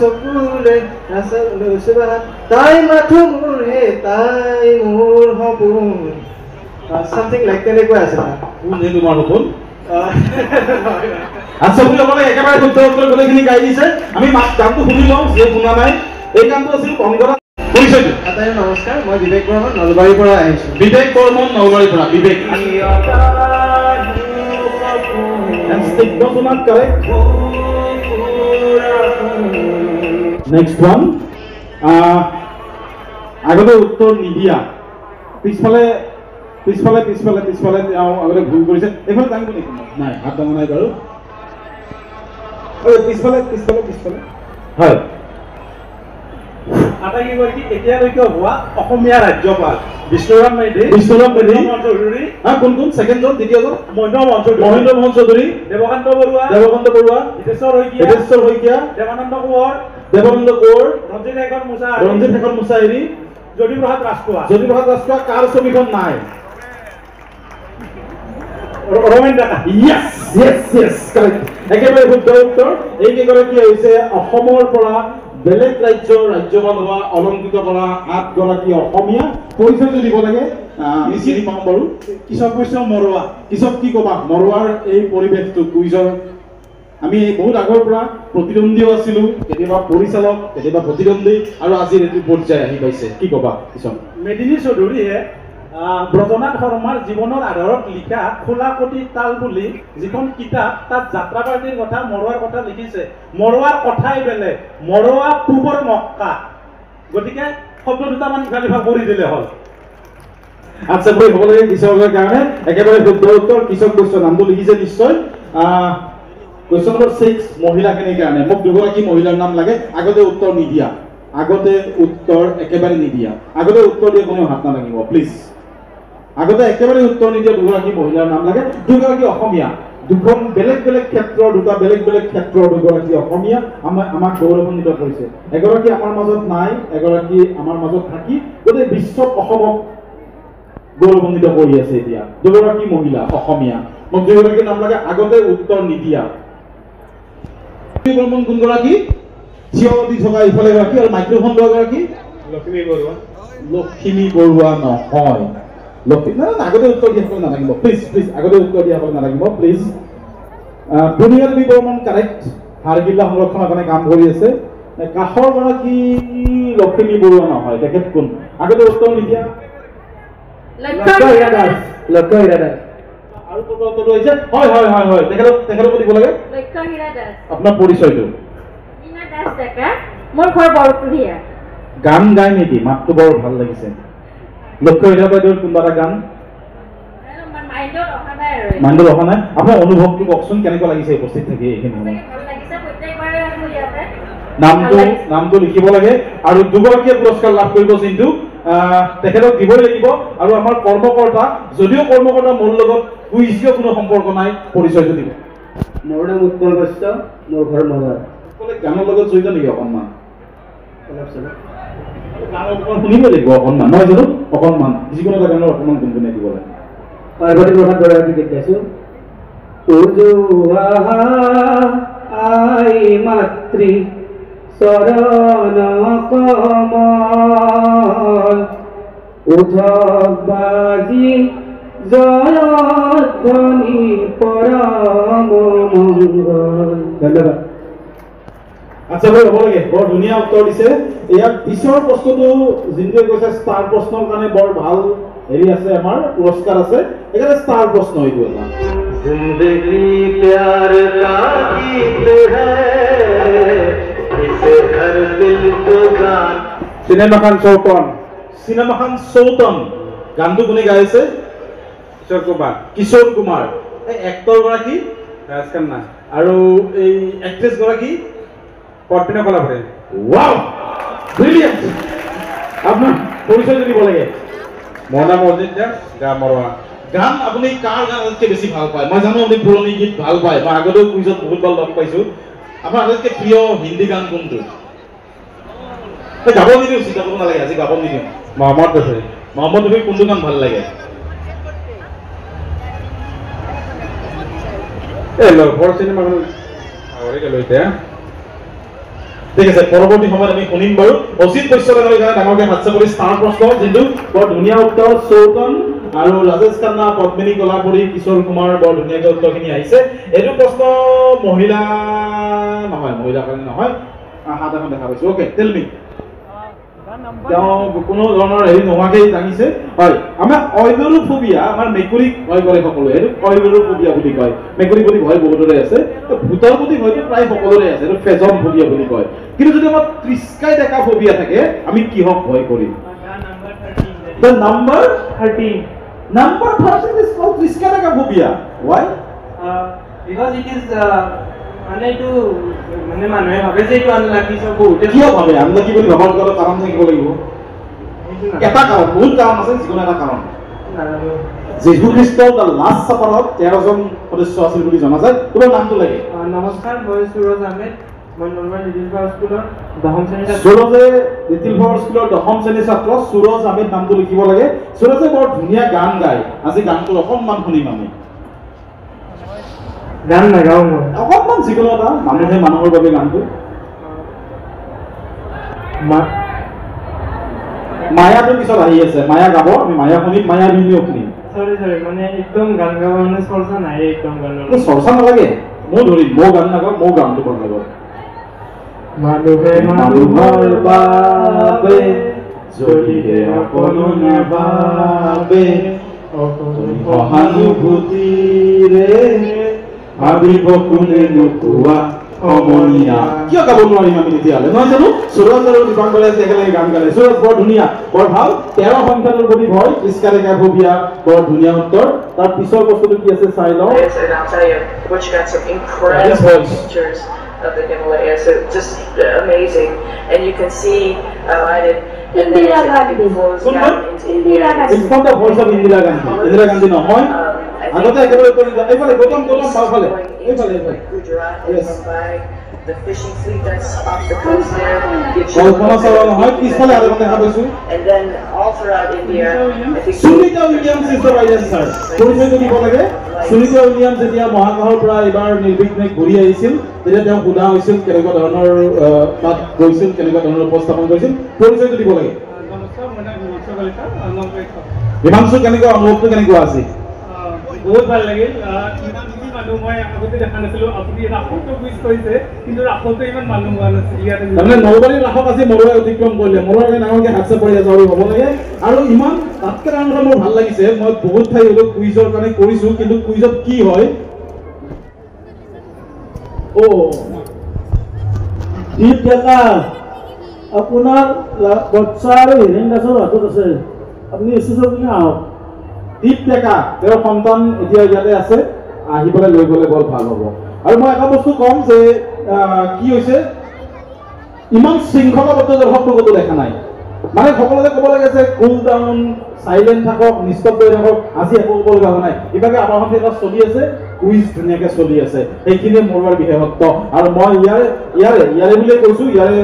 চকুৰে তাই মাথো মোৰ হে তাই মোৰ সপোন সামথিং লাইক তেনেকুৱা আছে কোন হে তোমাৰ সপোন আচ্ছা বুলি ক'লে একেবাৰে শুদ্ধ উত্তৰ গোটেইখিনি গাই দিছে আমি গানটো শুনি লওঁ যে শুনা নাই এই গানটো আছিল অংগৰা পৰিচয়টো আটাইৰে নমস্কাৰ মই বিবেক বৰ্মন নলবাৰীৰ পৰা আহিছোঁ বিবেক বৰ্মন নলবাৰীৰ পৰা বিবেক And Snigdha not correct. Next one. আগতে উত্তৰ নিদিয়া পিছফালে আগতে ভুল কৰিছে এইফালে দাঙিব নেকি নাই হাত দাঙা নাই বাৰু পিছফালে হয় আটাইকেইগৰাকী এতিয়ালৈকে হোৱা অসমীয়া ৰাজ্যপাল বিষ্ণুৰাম মেধি কোন ছেকেণ্ডজন দ্বিতীয়জন মহেন্দ্ৰ মোহন চৌধুৰী দেৱকান্ত বৰুৱা হিতেশ্বৰ শইকীয়া দেৱানন্দ কোঁৱৰ ৰঞ্জিত শেখৰ মুছাহিৰী জ্যোতিপ্ৰসাদ ৰাজখোৱা কাৰ ছবিখন নাই একেবাৰে শুদ্ধ উত্তৰ এইকেইগৰাকী হৈছে অসমৰ পৰা বেলেগ ৰাজ্যৰ ৰাজ্যপাল হোৱা অলংকৃত কৰা 8 গৰাকী অসমীয়া পৰিচয়টো দিব লাগে চিনি পাওঁ বাৰু কিশোৰ মৰুৱা কিশোৰ কি ক'বা মৰুৱাৰ এই পৰিৱেশটো কুইজৰ আমি বহুত আগৰ পৰা প্ৰতিদ্বন্দ্বীও আছিলো কেতিয়াবা পৰিচালক কেতিয়াবা প্ৰতিদ্বন্দ্বী আৰু আজিৰ এইটো পৰ্যায় আহি পাইছে কি ক'বা কিশোৰ মেদিনী চৌধুৰীয়ে ব্ৰজনাথ শৰ্মাৰ জীৱনৰ আধাৰত লিখা খোলাকটি তাল বুলি যিখন কিতাপ তাত যাত্ৰাপাৰ্টিৰ কথা মৰুৱাৰ কথা লিখিছে মৰুৱাৰ কথাই বেলেগ মৰুৱা পূবৰ মক্কা গতিকে শব্দ দুটামান ইফাল কৰি দিলে হ'ল আচ্ছা বই হ'ব লাগে কিশোৰৰ কাৰণে একেবাৰে শুদ্ধ উত্তৰ কিশোৰ কৈছে নামটো লিখিছে নিশ্চয় কুৱেশ্যন নম্বৰ 6 মহিলাখিনিৰ কাৰণে মোক দুগৰাকী মহিলাৰ নাম লাগে আগতে উত্তৰ নিদিয়া একেবাৰে নিদিয়া আগতে উত্তৰ দিয়ে কোনো হাত নালাগিব প্লিজ আগতে একেবাৰে উত্তৰ নিদিয়া দুগৰাকী মহিলাৰ নাম লাগে দুগৰাকী অসমীয়া দুখন বেলেগ ক্ষেত্ৰৰ দুগৰাকী অসমীয়া আমাক গৌৰৱান্বিত কৰিছে এগৰাকী আমাৰ মাজত নাই এগৰাকী আমাৰ মাজত থাকি গোটেই বিশ্বত অসমক গৌৰৱান্বিত কৰি আছে এতিয়া দুগৰাকী মহিলা অসমীয়া মোক দুগৰাকীৰ নাম লাগে আগতে উত্তৰ নিদিয়া কোনগৰাকী থিয় দি থকা ইফালে গৰাকী আৰু মাইক্ৰফোন লোৱা গৰাকী লক্ষ্মী বৰুৱা নহয় আগতে উত্তৰ দিয়া সকলে নালাগিব প্লিজ আগতে উত্তৰ দিয়া সকলে নালাগিব প্লিজ বুনিয়াদ বি বৰ্মন কাৰেক্ট হাৰগিল্লা সংৰক্ষণৰ কাৰণে কাম কৰি আছে কাষৰ গৰাকী লক্ষ্মী বৰুৱা নহয় তেখেত কোন আগতে উত্তৰ নিদিয়া লক্ষ্য হীৰা দাস আৰু উত্তৰটো হৈছে হয় তেখেতকো দিব লাগে লক্ষ্য হীৰা দাস আপোনাৰ পৰিচয়টো ইনা দাস ডেকা মোৰ ঘৰ বৰপুৰীয়া গান গায় নেকি মাতটো বৰ ভাল লাগিছে লক্ষ্য হীৰা বাইদেউৰ কোনোবা এটা গান মাইণ্ডত অহা নাই আপোনাৰ অনুভৱটো কওকচোন কেনেকুৱা লাগিছে উপস্থিত থাকি এইখিনি নামটো লিখিব লাগে আৰু দুগৰাকীয়ে পুৰস্কাৰ লাভ কৰিব কিন্তু তেখেতক দিবই লাগিব আৰু আমাৰ কৰ্মকৰ্তা যদিও কৰ্মকৰ্তা মোৰ লগত কুইজৰ কোনো সম্পৰ্ক নাই পৰিচয়টো দিব মোৰ নাম উৎপল বৈশ্য মোৰ ঘৰ মৰাৰ গানৰ লগত জড়িত নেকি অকণমান শুনিব লাগিব অকণমান নহয় জানো অকণমান যিকোনো এটা গানৰ অকণমান গুণগুণাই দিব লাগে পাৰ্বতী প্ৰসাদ বৰুৱাৰ গীত গাইছো আই মাতৃ চৰণ কমল উঠক বাজি জয়ধ্বনি পৰম মংগল ধন্যবাদ আচ্ছা ভাই হ'ব লাগে বৰ ধুনীয়া উত্তৰ দিছে ইয়াৰ পিছৰ প্ৰশ্নটো যোনটোৱে কৈছে ষ্টাৰ প্ৰশ্নৰ কাৰণে বৰ ভাল হেৰি আছে আমাৰ পুৰস্কাৰ আছে একেবাৰে ষ্টাৰ প্ৰশ্ন এইটো এটা জিন্দগী প্যাৰ কা গীত হে ইছে হৰ দিল কো গান চিনেমাখন চৌতন গানটো কোনে গাইছে কিশোৰ কুমাৰ এই এক্টৰ গৰাকী ৰাজ খান্না আৰু এই এক্ট্ৰেছ গৰাকী পদ্মিনী কলাভৰে ওয়াও ব্ৰিলিয়েন্ট আপোনাৰ পৰিচয় দিব লাগে মনা মছজিদ গা মৰৱা গান আপুনি কাৰ গানতকৈ বেছি ভাল পায় মই জানো আপুনি পুৰণি গীত ভাল পায় মই আগতেও কুইজত বহুত ভাল লগ পাইছো আপোনাৰ আটাইতকৈ প্ৰিয় হিন্দী গান কোনটো গাব নিদিওঁ চিন্তা কৰিব নালাগে আজি গাব নিদিওঁ মহম্মদ ৰফি কোনটো গান ভাল লাগে ঠিক আছে পৰৱৰ্তী সময়ত আমি শুনিম বাৰু অজিত বৈশ্যৰ কাৰণে ডাঙৰকে হাত চাপৰি ষ্টাৰ প্ৰশ্ন যোনটো বৰ ধুনীয়া উত্তৰ চৌতন আৰু ৰাজেশ খান্না পদ্মিনী কলাপুৰী কিশোৰ কুমাৰ বৰ ধুনীয়াকৈ উত্তৰখিনি আহিছে এইটো প্ৰশ্ন মহিলা নহয় মহিলাৰ কাৰণে নহয় হাত এখন দেখা পাইছো অ'কে টেল মি তেওঁ কোনো ধৰণৰ হেৰি নোহোৱাকৈ দাঙিছে হয় আমাৰ অইলৰোফোবিয়া আমাৰ মেকুৰীক ভয় কৰে সকলোৱে এইটো অইলৰোফোবিয়া বুলি কয় মেকুৰীৰ প্ৰতি ভয় বহুতৰে আছে ভূতৰ প্ৰতি ভয়টো প্ৰায় সকলোৰে আছে এইটো ফেজন ফোবিয়া বুলি কয় কিন্তু যদি আমাৰ ত্ৰিস্কাই ডেকা ফোবিয়া থাকে আমি কিহক ভয় কৰিম The number 13. Number 13 is called Triska Deka phobia. Why? Because it is মানে এইটো মানে মানুহে ভাবে যে এইটো আনলাকি সব বহুতে কিয় ভাবে আনলাকি বুলি ভাবার কৰা কাৰণ থাকিব লাগিব এটা কাৰণ বহুত কাৰণ আছে যিকোনো এটা কাৰণ যীশু খ্ৰীষ্টৰ দ্য লাষ্ট চাপাৰত 13 জন সদস্য আছিল বুলি জনা যায় তোমাৰ নামটো লাগে নমস্কাৰ মই সুৰজ আহমেদ মই নলবাৰী লিটিল ফ্লাৱাৰ স্কুলৰ 10ম শ্ৰেণীৰ ছাত্ৰ সুৰজে লিটিল ফ্লাৱাৰ স্কুলৰ 10ম শ্ৰেণীৰ ছাত্ৰ সুৰজ আহমেদ নামটো লিখিব লাগে সুৰজে বৰ ধুনীয়া গান গায় আজি গানটো অকণমান শুনিম আমি গান নাগাও মই অকণমান যিকোনো এটা মানুহে মানুহৰ বাবে গানটো মায়াটো পিছত আহি আছে মায়া গাব আমি মায়া শুনিম মায়া ভিডিঅ' শুনিম সৰি মানে একদম গান গাব মানে চৰ্চা নাই একদম গান চৰ্চা নালাগে মই ধৰিম মই গান নাগাওঁ মই গানটো ভাল লাগিব মানুহে মানুহৰ বাবে যদিহে অকণো নাভাবে সহানুভূতিৰে ভাবিব কোনে নোকোৱা সমনীয়া কিয় গাব নোৱাৰিম আমি তেতিয়াহ'লে নহয় জানো সুৰজ আৰু দীপাংকৰে একেলগে গান গালে সুৰজ বৰ ধুনীয়া বৰ ভাল 13 সংখ্যাটোৰ প্ৰতি ভয় ত্ৰিস্কা ডেকা ফোবিয়া বৰ ধুনীয়া উত্তৰ তাৰ পিছৰ বস্তুটো কি আছে চাই লওঁ of the Himalayas, so just amazing, and you can see Indira Gandhi. In front of voice of Indira Gandhi. Indira Gandhi নহয় আগতে একেবাৰে কৰি এইফালে গৌতম বাওঁফালে এইফালে yes the fishing fleet that's off the coast there. Kalpana Chawla নহয় পিছফালে আৰু দেখা পাইছো And then all throughout India, I think Sunita Williams is the right answer পৰিচয়টো দিব লাগে সুনিতা উইলিয়ামছ যেতিয়া মহাকাশৰ পৰা এবাৰ নিৰ্বিঘ্নে ঘূৰি আহিছিল তেতিয়া তেওঁ সোধা হৈছিল কেনেকুৱা ধৰণৰ তাত গৈছিল কেনেকুৱা ধৰণৰ উপস্থাপন কৰিছিল পৰিচয়টো দিব লাগে হিমাংশু কেনেকুৱা অনুভৱটো কেনেকুৱা আছিল বহুত ভাল লাগিল ইমান বেছি মানুহ মই আগতে দেখা নাছিলো আপুনি ৰাসতো কুইজ কৰিছে কিন্তু ৰাসতো ইমান মানুহ হোৱা নাছিল ইয়াতে তাৰমানে নলবাৰীৰ ৰাসক আজি মৰুৱাই অতিক্ৰম কৰিলে মৰুৱাই ডাঙৰকৈ হাতছে পৰি আছে আৰু হ'ব লাগে আৰু ইমান তাতকৈ ডাঙৰ কথা মোৰ ভাল লাগিছে মই বহুত ঠাই হ'লেও কুইজৰ কাৰণে কৰিছোঁ কিন্তু কুইজত কি হয় দীপ ডেকা আপোনাৰ বচ্চা আৰু হিৰেণ দাসৰ হাতত আছে আপুনি এচিছৰ বুলি আহক দীপ ডেকা তেওঁৰ সন্তান এতিয়া ইয়াতে আছে আহি পেলাই লৈ গ'লে বৰ ভাল হ'ব আৰু মই এটা বস্তু ক'ম যে কি হৈছে ইমান শৃংখলাবদ্ধ দৰ্শকটো ক'তো দেখা নাই মানে সকলোকে ক'ব লাগে যে কুল ডাউন চাইলেণ্ট থাকক নিস্তব্ধ হৈ থাকক আজি একো ক'ব লগা হোৱা নাই ইভাগে আমাৰ সৈতে এটা চলি আছে কুইজ ধুনীয়াকৈ চলি আছে সেইখিনিয়ে মৰুৱাৰ বিশেষত্ব আৰু মই ইয়াৰে বুলিয়ে কৈছোঁ ইয়াৰে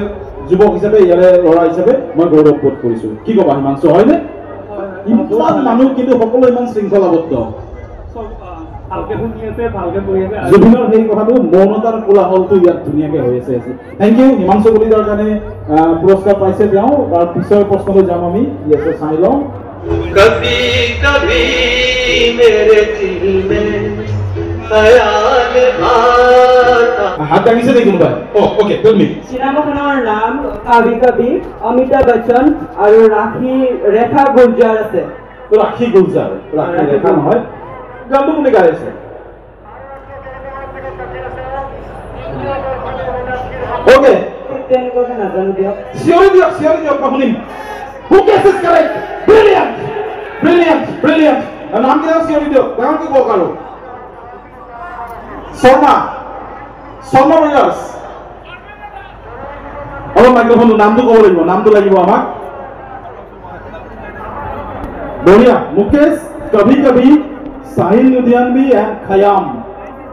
যুৱক হিচাপে ইয়াৰে ল'ৰা হিচাপে মই গৌৰৱ বোধ কৰিছোঁ কি ক'বা হিমাংশু হয়নে ইমান মানুহ কিন্তু সকলো ইমান শৃংখলাবদ্ধ জুবিনৰ সেই কথাটো মৌনতাৰ কোলাহলটো ইয়াত ধুনীয়াকৈ হৈ আছে থেংক ইউ হিমাংশু কলিতাৰ কাৰণে পুৰস্কাৰ পাইছে তেওঁ তাৰ পিছৰ প্ৰশ্নলৈ যাম আমি ইয়াতে চাই লওঁ कभी कभी मेरे दिल में ख्याल आता হাত দাঙিছে নেকি কোনোবাই অ'কে টেল মি চিনেমাখনৰ নাম কাভি কাভি অমিতাভ বচ্চন আৰু ৰেখা গুলজাৰ আছে ৰাখি গুলজাৰ ৰাখি ৰেখা নহয় গানটো কোনে গাই আছে অ'কে তেনেকুৱাকে নাজানো দিয়ক চিঞৰি দিয়ক শুনিম হু গেছেছ কাৰেক্ট ব্ৰিলিয়াণ্ট নাম কেইটা চিঞৰি দিয়ক ডাঙৰকৈ কওক আৰু শৰ্মা ব্ৰাদাৰ্ছ অলপ মাইক্ৰফোনটো নামটো ক'ব লাগিব নামটো লাগিব আমাক বঢ়িয়া মুকেশ কভি কভি সাহিল লুধিয়ানবি এণ্ড খয়াম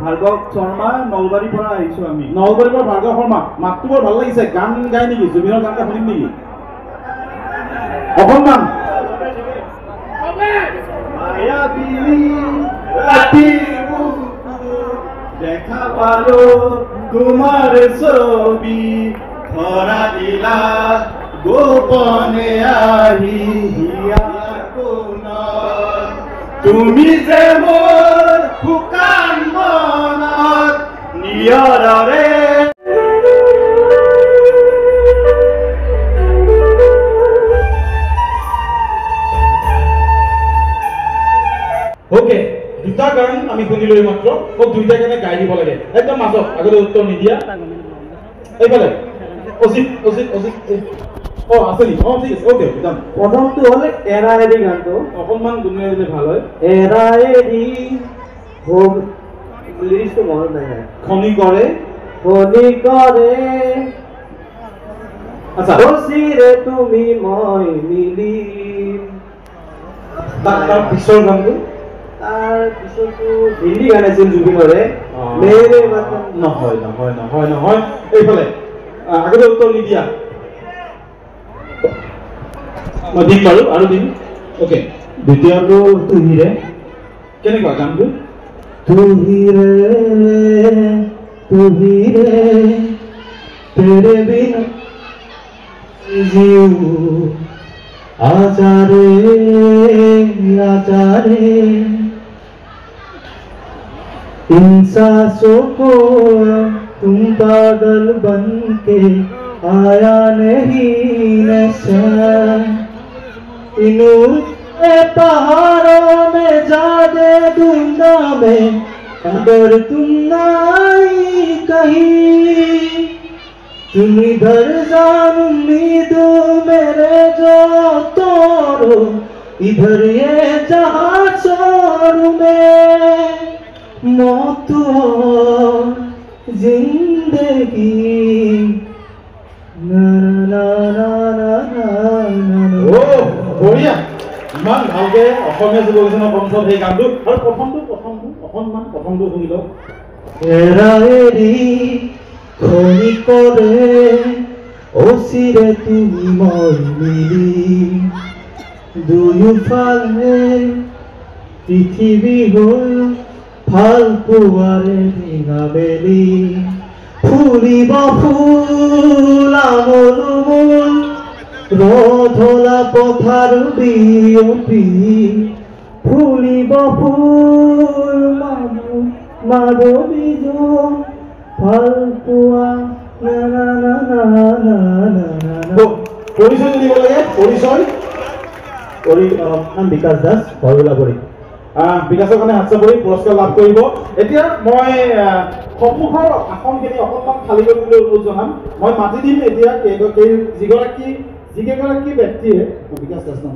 ভাৰ্গৱ শৰ্মা নলবাৰীৰ পৰা আহিছোঁ আমি নলবাৰীৰ পৰা ভাৰ্গৱ শৰ্মা মাতটো বৰ ভাল লাগিছে গান গাই নেকি জুবিনৰ গান এটা শুনিম নেকি অকণমান দেখা পালো তোমাৰ ছবি ধৰা দিলা গোপনে আহি তুমি যে মোৰ শুকান মনত নিয়ৰৰে ওকে দুটা গান আমি শুনিলো মাত্ৰ মোক দুইটা গানে গাই দিব লাগে একদম মাজত আগলৈ উত্তৰ নিদিয়া এইফালে অজিত অ আছে নি অ ঠিক আছে ওকে ডান প্ৰথমটো হ'লে এৰা এৰি গানটো অকণমান গুণগুণাই দিলে ভাল হয় এৰা এৰি হোম লিৰিক্সটো মনত নাই খনি কৰে আচ্ছা বসিৰে তুমি মই মিলি তাৰ পিছৰ গানটো তাৰ পিছতো হিন্দী গান আছিল জুবিনৰে মেৰে বাতন নহয় এইফালে আগতে উত্তৰ নিদিয়া মই দিম বাৰু আৰু দিম ওকে দ্বিতীয়টো তুহিৰে কেনেকুৱা গানটো তুহিৰে তেৰে বিনা जीव आचारे इन सांसों को तुम पागल बन के आया नहीं नशा इन पहाड़ों में जादे दूंगा मैं अगर तुम नहीं कहीं तुम इधर जान उम्मीदों मेरे जो तोड़ो इधर ये जहां छोड़ू मैं मौत और जिंदगी ना ना ना ना ना ओ बढ़िया ইমান ভালকে অসমীয়া যুৱকজনৰ কণ্ঠত সেই গানটো আৰু প্ৰথমটো শুনি লওক এৰা এৰি খনি কৰে অচিৰে তুমি মই মিলি দুয়োফালে পৃথিৱী হৈ ভাল পোৱাৰে ৰিঙা মেলি ফুলিব ফুল আমোল ৰধলা পথাৰ বিয়পি ফুলিব ফুল মাধৱী জোন ভাল পোৱা না না না না না না পৰিচয় দিব লাগে পৰিচয় নাম বিকাশ দাস বৰগোলাবৰী বিকাশৰ কাৰণে হাত চাপৰি পুৰস্কাৰ লাভ কৰিব এতিয়া মই সন্মুখৰ আসনখিনি অকণমান খালী কৰিবলৈ অনুৰোধ জনাম মই মাতি দিম এতিয়া যিকেইগৰাকী ব্যক্তিয়ে বিকাশ দাস নাম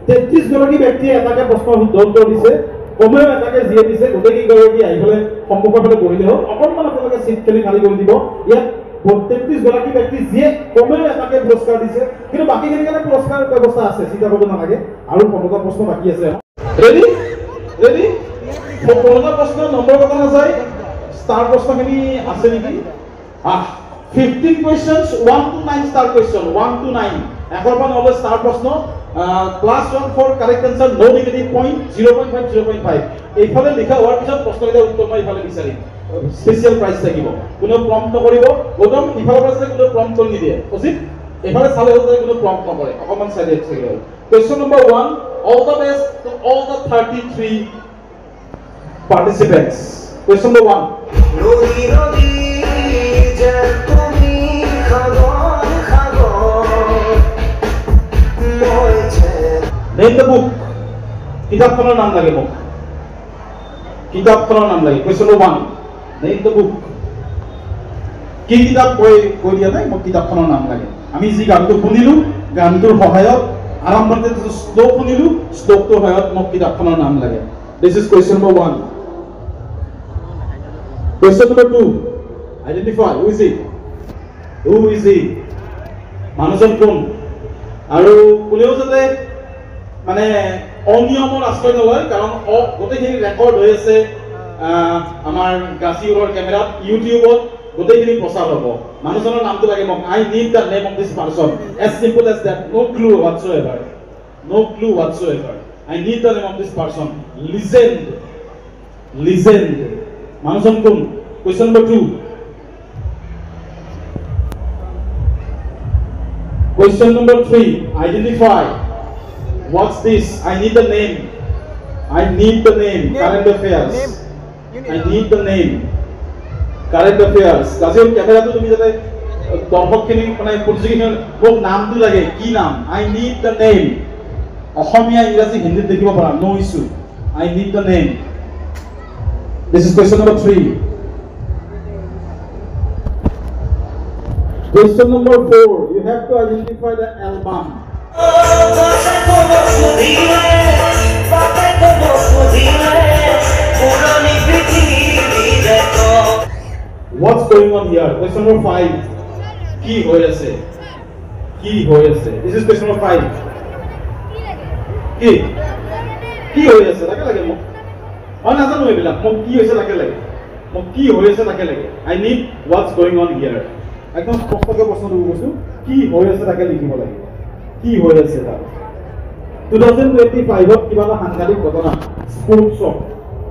33 গৰাকী ব্যক্তিয়ে এটাকে প্ৰশ্নৰ উত্তৰ দিছে কমেও এটাকে যিয়ে দিছে গোটেইকেইগৰাকী আহি পেলাই সন্মুখৰ ফালে বহিলে হ'ল অকণমান আপোনালোকে চিট খেলি খালী কৰি দিব ইয়াত 33 গৰাকী ব্যক্তি যিয়ে কমেও এটাকে পুৰস্কাৰ দিছে কিন্তু বাকীখিনিৰ কাৰণে পুৰস্কাৰ ব্যৱস্থা আছে চিন্তা কৰিব নালাগে আৰু 15টা প্ৰশ্ন বাকী আছে ৰেডি 15টা প্ৰশ্ন নম্বৰ কথা নাযায় ষ্টাৰ প্ৰশ্নখিনি আছে নেকি 15 questions 1 to 9 star question 1 to 9 একৰ পৰা 9 star প্ৰশ্ন class 1 for correct answer no negative point 0.5 0.5 এইফালে লিখা হোৱাৰ পিছত প্ৰশ্নকেইটা উত্তৰ মই ইফালে বিচাৰিম স্পেচিয়েল প্ৰাইজ থাকিব কোনো প্ৰম্পট নকৰিব গৌতম ইফালৰ পৰা কোনো প্ৰম্পট কৰি নিদিয়ে উচিত এফালে চালে হ'ল কোনো প্ৰম্পট নকৰে অকণমান চাইডে থাকিব question number 1 all the best to all the 33 participants question number 1 Rodi rodi jab tumi khagon moiche name the book কিতাপখনৰ নাম লাগে মোক কিতাপখনৰ নাম লাগে question number 1 name the book কি কিতাপ কৈ দিয়া নাই মোক কিতাপখনৰ নাম লাগে আমি যি গানটো শুনিলো গানটোৰ সহায়ত আৰম্ভতে শ্লোক শুনিলো শ্লোকটোৰ সহায়ত মোক কিতাপখনৰ নাম লাগে this is question number 1 question number 2 identify who is he মানুহজন কোন আৰু কোনেও যাতে মানে অনিয়মৰ আশ্ৰয় নলয় কাৰণ গোটেইখিনি ৰেকৰ্ড হৈ আছে আমাৰ গাছিউৰৰ কেমেৰাত ইউটিউবত গোটেইখিনি প্ৰচাৰ হ'ব মানুহজনৰ নামটো লাগে মোক I need the name of this person as simple as that no clue whatsoever I need the name of this person legend মানুহজন কোন question number 2 question number 3 identify what's this I need the name current affairs I need the name current affairs কাজে ক্যামেরাটো তুমি যাতে দৰ্শকখিনি মানে প্ৰতিযোগীখিনি মোক নামটো লাগে কি নাম I need the name অসমীয়া ইংৰাজী হিন্দীত দেখিব পাৰা no issue I need the name. This is question number 3. Question number 4. You have to identify the album. What's going on here? Question number 5. Ki hoye ase. Ki hoye ase. This is question number 5. Ki hoye ase. Lage lage mo. On nazanu ebila. Mo ki hoye ase lage lage. Mo ki hoye ase lage lage. I need what's going on here. একদম স্পষ্টকৈ প্ৰশ্নটো কৈছো কি হৈ আছে তাকে লিখিব লাগিব কি হৈ আছে তাত 2025 ত কিবা এটা সাংঘাতিক ঘটনা স্পৰ্টছ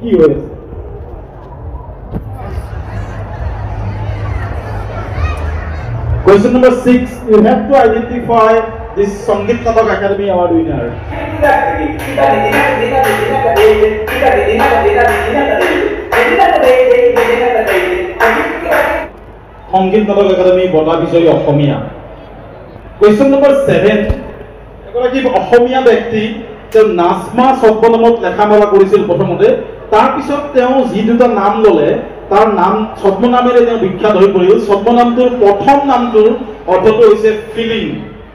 কি হৈ আছে Question number 6 you have to identify this Sangeet Natak Academy Award winner Sangeet Natak Academy বঁটা বিজয়ী অসমীয়া Question number 7 এগৰাকী অসমীয়া ব্যক্তি তেওঁ নাজমা ছদ্মনামত লেখা মেলা কৰিছিল প্ৰথমতে তাৰ পিছত তেওঁ যি দুটা নাম ললে তাৰ নাম ছদ্মনামেৰে তেওঁ বিখ্যাত হৈ পৰিল ছদ্মনামটোৰ প্ৰথম নামটোৰ অৰ্থটো হৈছে ফিলিং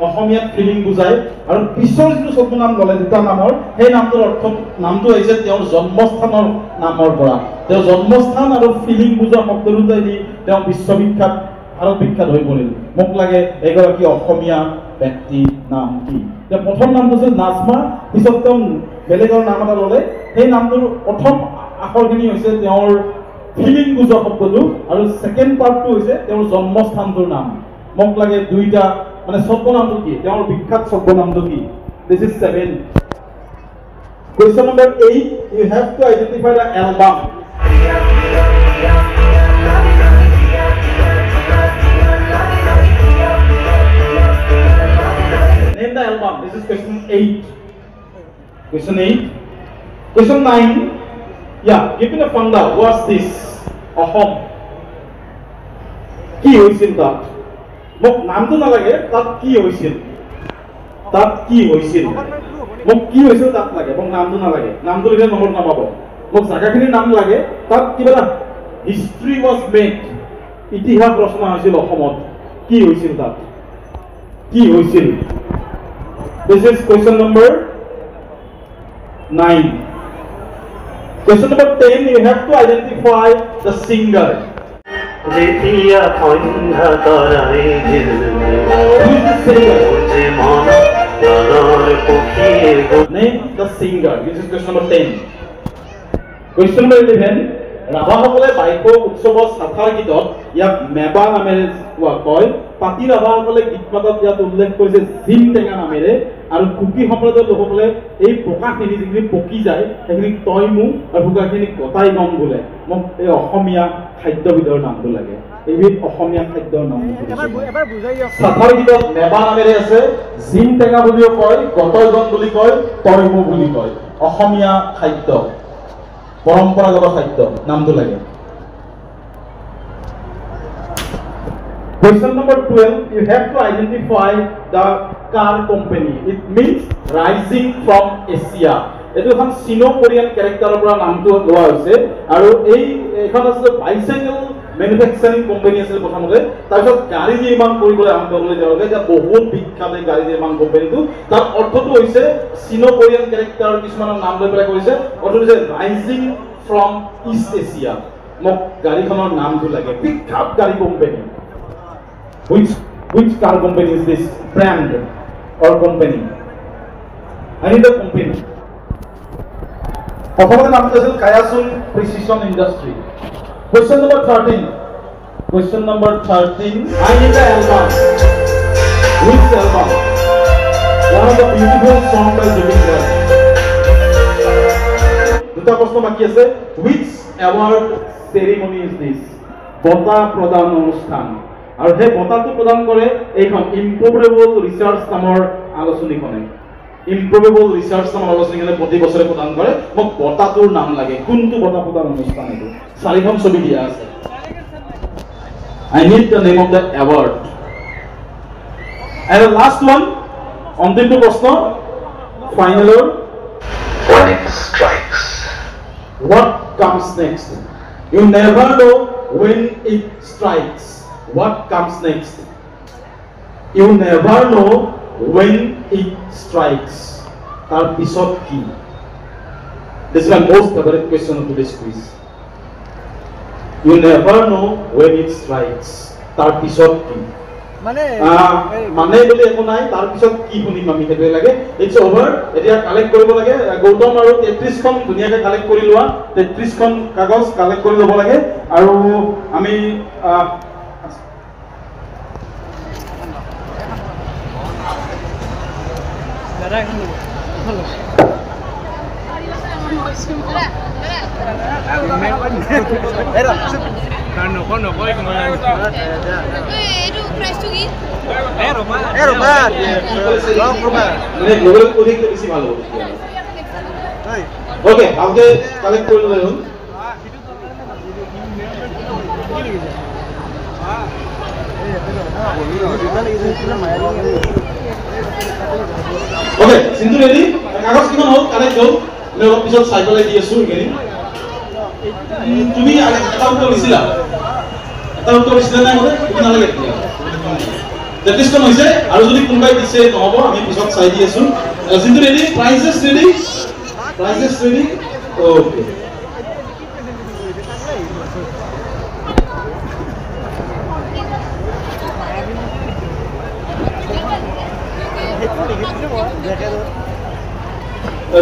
অসমীয়াত ফিলিং বুজায় আৰু পিছৰ যিটো ছদ্মনাম ললে দুটা নামৰ সেই নামটোৰ অৰ্থ নামটো হৈছে তেওঁৰ জন্মস্থানৰ নামৰ পৰা তেওঁৰ জন্মস্থান আৰু ফিলিং বুজা শব্দ দুটাই দি তেওঁ বিশ্ববিখ্যাত ভাৰত বিখ্যাত হৈ পৰিল মোক লাগে এগৰাকী অসমীয়া ব্যক্তি নাম কি তেওঁ প্ৰথম নামটো আছিল নাজমা পিছত তেওঁ বেলেগৰ নাম এটা ললে সেই নামটোৰ প্ৰথম আখৰখিনি হৈছে তেওঁৰ ফিলিং বুজা শব্দটো আৰু সেকেন্ড পাৰ্টটো হৈছে তেওঁৰ জন্মস্থানটোৰ নাম মোক লাগে দুইটা মানে ছদ্মনামটো কি তেওঁৰ বিখ্যাত ছদ্মনামটো কি this is 7 Question number 8 you have to identify the album Name the album this is question 8 Question 8 Question 9 Yeah give me the funda what's this Ahom কি হৈছিল তাত মোক নামটো নালাগে তাত কি হৈছিল মোক কি হৈছিল তাত লাগে মোক নামটো নালাগে নামটো লিখে নম্বৰ নাপাব মোক জাগাখিনিৰ নাম লাগে তাত কিবা হিষ্ট্ৰী ওয়াজ মেড ইতিহাস ৰচনা হৈছিল অসমত কি হৈছিল তাত কি হৈছিল This is question number 9 Question number 10 you have to identify the singer যেতিয়া সন্ধ্যা তৰাই Name the singer. This is question number 10. Question number 11. ৰাভাসকলে bike উৎসৱৰ সাঁথাৰ গীতত ইয়াক মেবা নামেৰে কোৱা কয় পাতি ৰাভাসকলে গীত মাতত ইয়াত উল্লেখ কৰিছে জিম টেঙা নামেৰে আৰু কুকি সম্প্ৰদায়ৰ লোকসকলে এই পকাখিনি যিখিনি পকি যায় সেইখিনি তইমু আৰু পকাখিনি কটাই গম বোলে মোক এই অসমীয়া খাদ্যবিধৰ নামটো লাগে এইবিধ অসমীয়া খাদ্যৰ নাম সাঁথাৰ গীতত মেবা নামেৰে আছে জিম টেঙা বুলিও কয় গটই গম বুলি কয় তইমু বুলি কয় অসমীয়া খাদ্য পৰম্পৰাগত খাদ্য নামটো লাগে Question number 12 you have to identify the car company it means rising from Asia এটো এখন সিনো কোৰিয়ান ক্যাৰেক্টাৰৰ পৰা নামটো লোৱা হৈছে আৰু এই এখন আছে বাইসাইকেল ম্যানুফ্যাকচাৰিং কোম্পানী আছে প্ৰথমতে তাৰপিছত গাড়ী নিৰ্মাণ কৰিবলৈ আৰম্ভ কৰিলে তেওঁলোকে যে বহুত বিখ্যাত এই গাড়ী নিৰ্মাণ কোম্পানীটো তাৰ অৰ্থটো হৈছে সিনো কোৰিয়ান ক্যাৰেক্টাৰ কিছুমানৰ নাম লৈ পেলাই কৰিছে অৰ্থটো হৈছে ৰাইজিং ফ্ৰম ইষ্ট এছিয়া মোক গাড়ীখনৰ নামটো লাগে বিখ্যাত গাড়ী company which car company is this brand or company I need the company প্রথমে নামটো আছিল কায়াসুন precision industry Question number 13 Question number 13 I need the album which album one of the beautiful song by Zubin Garg দুটা প্রশ্ন বাকি আছে which award ceremony is this বঁটা প্ৰদান অনুষ্ঠান আৰু হে বঁটাটো প্ৰদান কৰে এইখন ইম্প্ৰভেবল ৰিচাৰ্চ নামৰ আলোচনীখনে ইম্প্ৰভেবল ৰিচাৰ্চ নামৰ আলোচনীখনে প্ৰতি বছৰে প্ৰদান কৰে মোক বঁটাটোৰ নাম লাগে কোনটো বঁটা প্ৰদান অনুষ্ঠান এইটো চাৰিখন ছবি দিয়া আছে I need the name of the award and the last one অন্তিমটো প্ৰশ্ন ফাইনেলৰ Warning strikes what comes next? You never know when it strikes. What comes next? You never know when it strikes. Tar pisot ki? This is my most favorite question of today's quiz. You never know when it strikes. Tar pisot ki? মানে বলে একো নাই তাৰ পিছত কি শুনিম আমি হেতু লাগে ইটস ওভাৰ এতিয়া কালেক্ট কৰিব লাগে গৌতম আৰু 33 খন ধুনিয়াকে কালেক্ট কৰি লোৱা 33 খন কাগজ কালেক্ট কৰি ল'ব লাগে আৰু আমি Okay, ভালকে কালেক্ট কৰি ললে হ'ল Okay, Sindhu ready? কাগজ কিমান হ'ল কালেক্ট হ'ল মই অলপ পিছত সাইকেল দি আছো গেলি তুমি এটা উত্তৰ দিছিলা নাই হলে তুমি নালাগে তেত্ৰিশ খন হৈছে আৰু যদি কোনোবাই দিছে নহব আমি পিছত চাই দি আছো Sindhu ready? Prizes ready? Prizes ready? Okay.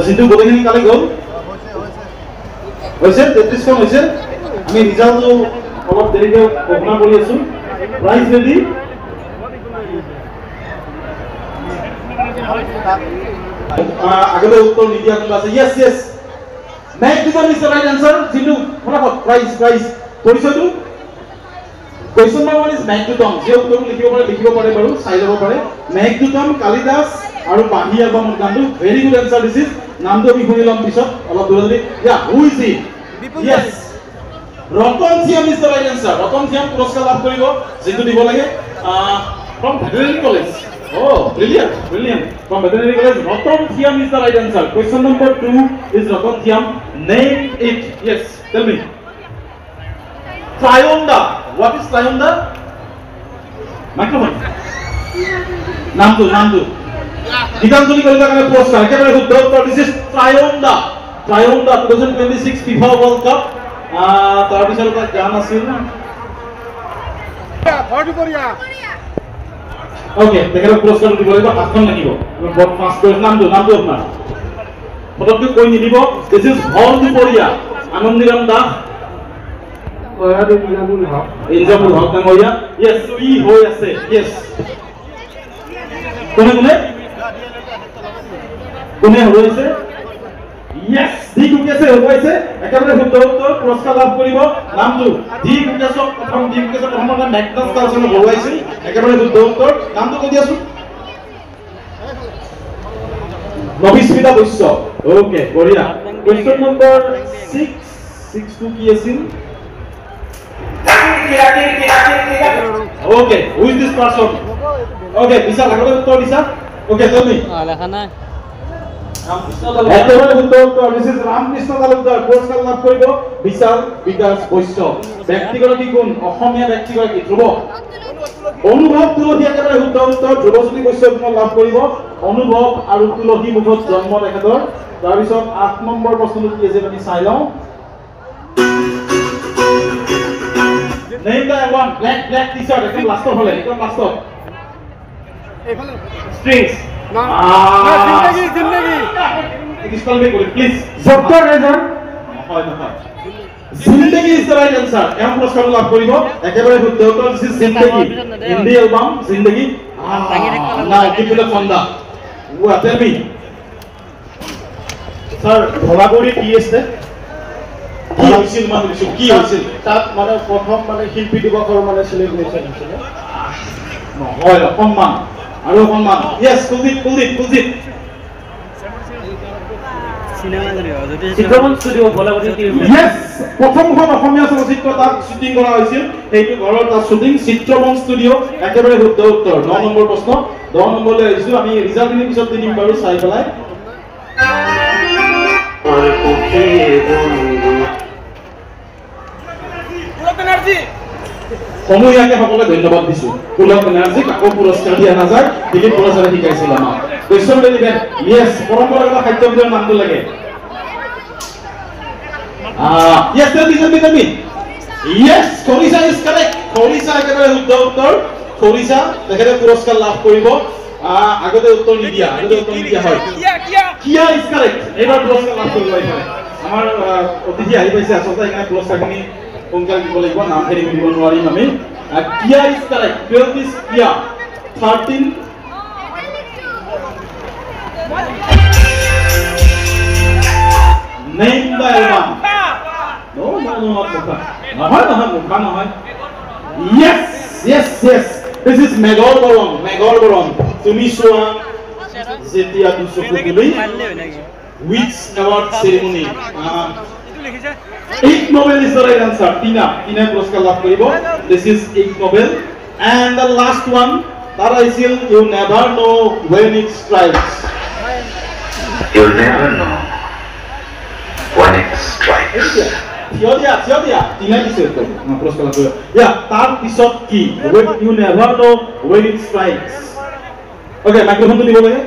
Sindhu গোটেইখিনি কালেক্ট হ'ল হৈছে 33 খন হৈছে আমি ৰিজাল্টটো অলপ দেৰিকে ঘোষণা কৰি আছো প্ৰাইজ ৰেডি আগতে উত্তৰ নিদিয়া কোনোবা আছে yes yes McDougan is the right answer Sindhu ফটাফট প্ৰাইজ পৰিচয়টো Question number 1 is Megduttam. যে উত্তৰ লিখিব পাৰে বাৰু চাই ল'ব পাৰে Megduttam কালিদাস আৰু বাঁহী এলবামৰ গানটো very good answer this is নামটো আমি শুনি লম পিছত অলপ দূৰলৈ ইয়া who is he yes Ratan Thiyam is the right answer Ratan Thiyam পুৰস্কাৰ লাভ কৰিব যেটো দিব লাগে from veterinary college oh brilliant from veterinary college Ratan Thiam is the right answer question number 2 is Ratan Thiam name it yes tell me Tryonda what is Tryonda microphone নামটো গীতাঞ্জলি কলিতা কাৰণে পুৰস্কাৰ একেবাৰে শুদ্ধ উত্তৰ this is Tryonda 2026 FIFA World Cup তাৰ পিছত এটা গান আছিল Okay, তেখেতক পুৰস্কাৰ দিব লাগিব হাতখন লাগিব বহুত ফাষ্ট কৰি নামটো আপোনাৰ পটককৈ কৈ নিদিব দিস ইজ হল দুপৰীয়া আনন্দিৰাম দাস ইনজামুল হক ডাঙৰীয়া ইয়েস ই হৈ আছে ইয়েস কোনে হৈছে ইয়েস দি কুকেছে হৈছে একেবাৰে শুদ্ধ উত্তৰ পুৰস্কাৰ লাভ কৰিব নামটো দি কুকেছক প্ৰথম ম্যাগনাছ কালচন হৰুৱাইছিল একেবাৰে শুদ্ধ উত্তৰ নামটো কৈ দিয়াছো নবিস্মিতা বৈশ্য ওকে বঢ়িয়া কোৱেশ্চন নম্বৰ 6 কি আছিল okay who is this person okay Bishal আগতে উত্তৰ দিছা ওকে তুমি লেখা নাই একেবাৰে শুদ্ধ উত্তৰ দিস ইজ ৰামকৃষ্ণ তালুকদাৰ পুৰস্কাৰ লাভ কৰিব বিশাল বিকাশ বৈশ্য ব্যক্তিগৰাকী কোন অসমীয়া ব্যক্তিগৰাকী ধ্ৰুৱ অনুভৱ তুলসী একেবাৰে শুদ্ধ উত্তৰ ধ্ৰুৱজ্যোতি বৈশ্য লাভ কৰিব অনুভৱ আৰু তুলসী মুখত জন্ম তেখেতৰ তাৰ পিছত 8 নম্বৰ প্ৰশ্নটো কি আছে আমি চাই লওঁ Name the one black t-shirt একদম লাষ্টৰ হলে একদম লাষ্টৰ strings জিন্দেগি স্পেল মি কৰি প্লিজ ডক্টৰ ৰেজন হয় Zindagi is the right answer এম পুৰস্কাৰ লাভ কৰিব একেবাৰে শুদ্ধ উত্তৰ this is Zindagi Hindi album Zindagi না কিপলে ফন্দা ওয়া টেল মি স্যার ভলাগুৰি কি আছে কি হৈছিল তাত মানে প্ৰথম মানে শিল্পী দিৱসৰ মানে সেলিব্ৰেচন হৈছিল নহয় অকণমান আৰু অকণমান yes Kuldeep চিত্ৰমঞ্চ studio Bhalaguri yes প্ৰথমখন অসমীয়া চলচ্চিত্ৰ তাত শুটিং কৰা হৈছিল এইটো ঘৰৰ তাত শুটিং চিত্ৰমঞ্চ ষ্টুডিঅ একেবাৰে শুদ্ধ উত্তৰ 9 নম্বৰ প্ৰশ্ন 10 নম্বৰলৈ আহিছো আমি ৰিজাল্ট দিনৰ পিছত দিম বাৰু চাই পেলাই সমূহীয়াকে সকলোকে ধন্যবাদ দিছো পুলক বেনাৰ্জীক আকৌ পুৰস্কাৰ দিয়া নাযায় দিলীপ পুৰস্কাৰে শিকাইছিল আমাক কৈছন বেলিবেন ইয়েছ পৰম্পৰাগত খাদ্য বিধৰ নামটো লাগে ইয়েছ tell me ইয়েছ খৰিচা ইজ কাৰেক্ট খৰিচা একেবাৰে শুদ্ধ উত্তৰ খৰিচা তেখেতে পুৰস্কাৰ লাভ কৰিব আগতে উত্তৰ নিদিয়া হয় কিয়া ইজ কাৰেক্ট এইবাৰ পুৰস্কাৰ লাভ কৰিব এখানে আমাৰ অতিথি আহি পাইছে আচলতে এখানে পুৰস্কাৰখিনি সোনকালে দিব লাগিব নামখিনি দিব নোৱাৰিম আমি কিয়া ইজ কাৰেক্ট 12 ইজ কিয়া 13 name the album no not Mukha নহয় yes this is Megor তুমি চোৱা যেতিয়া দুচকু তুলি which award ceremony Ig Nobel is the right answer Tina পুৰস্কাৰ লাভ কৰিব this is Ig Nobel and the last one that I feel you never know when it strikes You'll never know when it strikes Theodia Tina দিছে তো পুৰস্কাৰ লাভ কৰিব তাৰ পিছত কি when you never know when it strikes okay মাইক্ৰোফোনটো দিব লাগে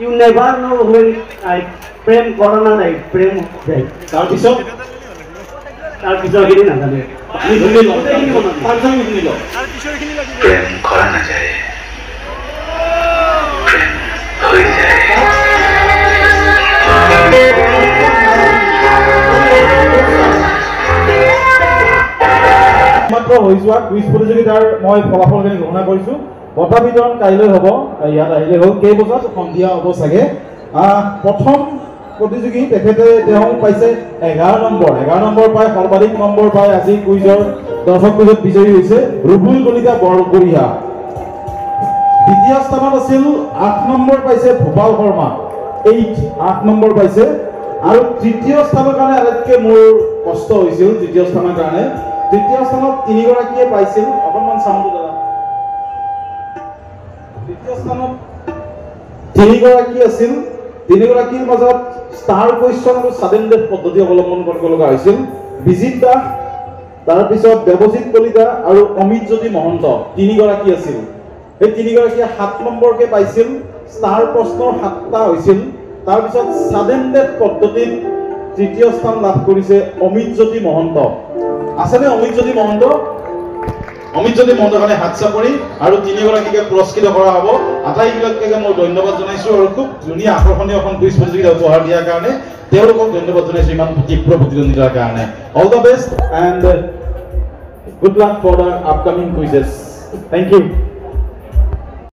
You never know when I প্ৰেম কৰা নাই প্ৰেম যায় তাৰ পিছত খিনি নাজানে আমি ধৰি লওঁ তাৰপিছত ধৰি লওঁ প্ৰেম কৰা নাযায় প্ৰেম হৈ যায় মাত্ৰ হৈ যোৱা কুইজ প্ৰতিযোগিতাৰ মই ফলাফলখিনি ঘোষণা কৰিছো বঁটা বিতৰণ কাইলৈ হ'ব ইয়াত আহিলে হ'ল কেই বজাত সন্ধিয়া হ'ব চাগে প্ৰথম প্ৰতিযোগী তেখেতে তেওঁ পাইছে 11 নম্বৰ পাই সৰ্বাধিক নম্বৰ পাই আজি কুইজৰ দৰ্শক কুইজত বিজয়ী হৈছে ৰুবুল কলিতা বৰগৰিয়া দ্বিতীয় স্থানত আছিল 8 নম্বৰ পাইছে ভূপাল শৰ্মা 8 নম্বৰ পাইছে আৰু তৃতীয় স্থানৰ কাৰণে আটাইতকৈ মোৰ কষ্ট হৈছিল তৃতীয় স্থানৰ কাৰণে তৃতীয় স্থানত 3 গৰাকীয়ে পাইছিল অকণমান চাউণ্ডটো দাদা তৃতীয় স্থানত 3 গৰাকী আছিল 3 গৰাকীৰ মাজত ষ্টাৰ কুৱেশ্যন আৰু সাডেন ডেথ পদ্ধতি অৱলম্বন কৰিব লগা হৈছিল বিজিত দাস তাৰপিছত দেৱজিৎ কলিতা আৰু অমিত জ্যোতি মহন্ত 3 গৰাকী আছিল এই 3 গৰাকীয়ে 7 নম্বৰকে পাইছিল ষ্টাৰ প্ৰশ্নৰ 7টা হৈছিল তাৰপিছত সাডেন ডেথ পদ্ধতিত তৃতীয় স্থান লাভ কৰিছে অমিত জ্যোতি মহন্ত আছেনে অমিত জ্যোতি মহন্ত কাৰণে হাত চাপৰি আৰু 3 গৰাকীকে পুৰস্কৃত কৰা হ'ব আটাইবিলাককে মই ধন্যবাদ জনাইছো আৰু খুব ধুনীয়া আকৰ্ষণীয় এখন কুইজ প্ৰতিযোগিতা উপহাৰ দিয়াৰ কাৰণে তেওঁলোকক ধন্যবাদ জনাইছো ইমান তীব্ৰ প্ৰতিদ্বন্দ্বিতাৰ কাৰণে all the best and good luck for the upcoming quizzes thank U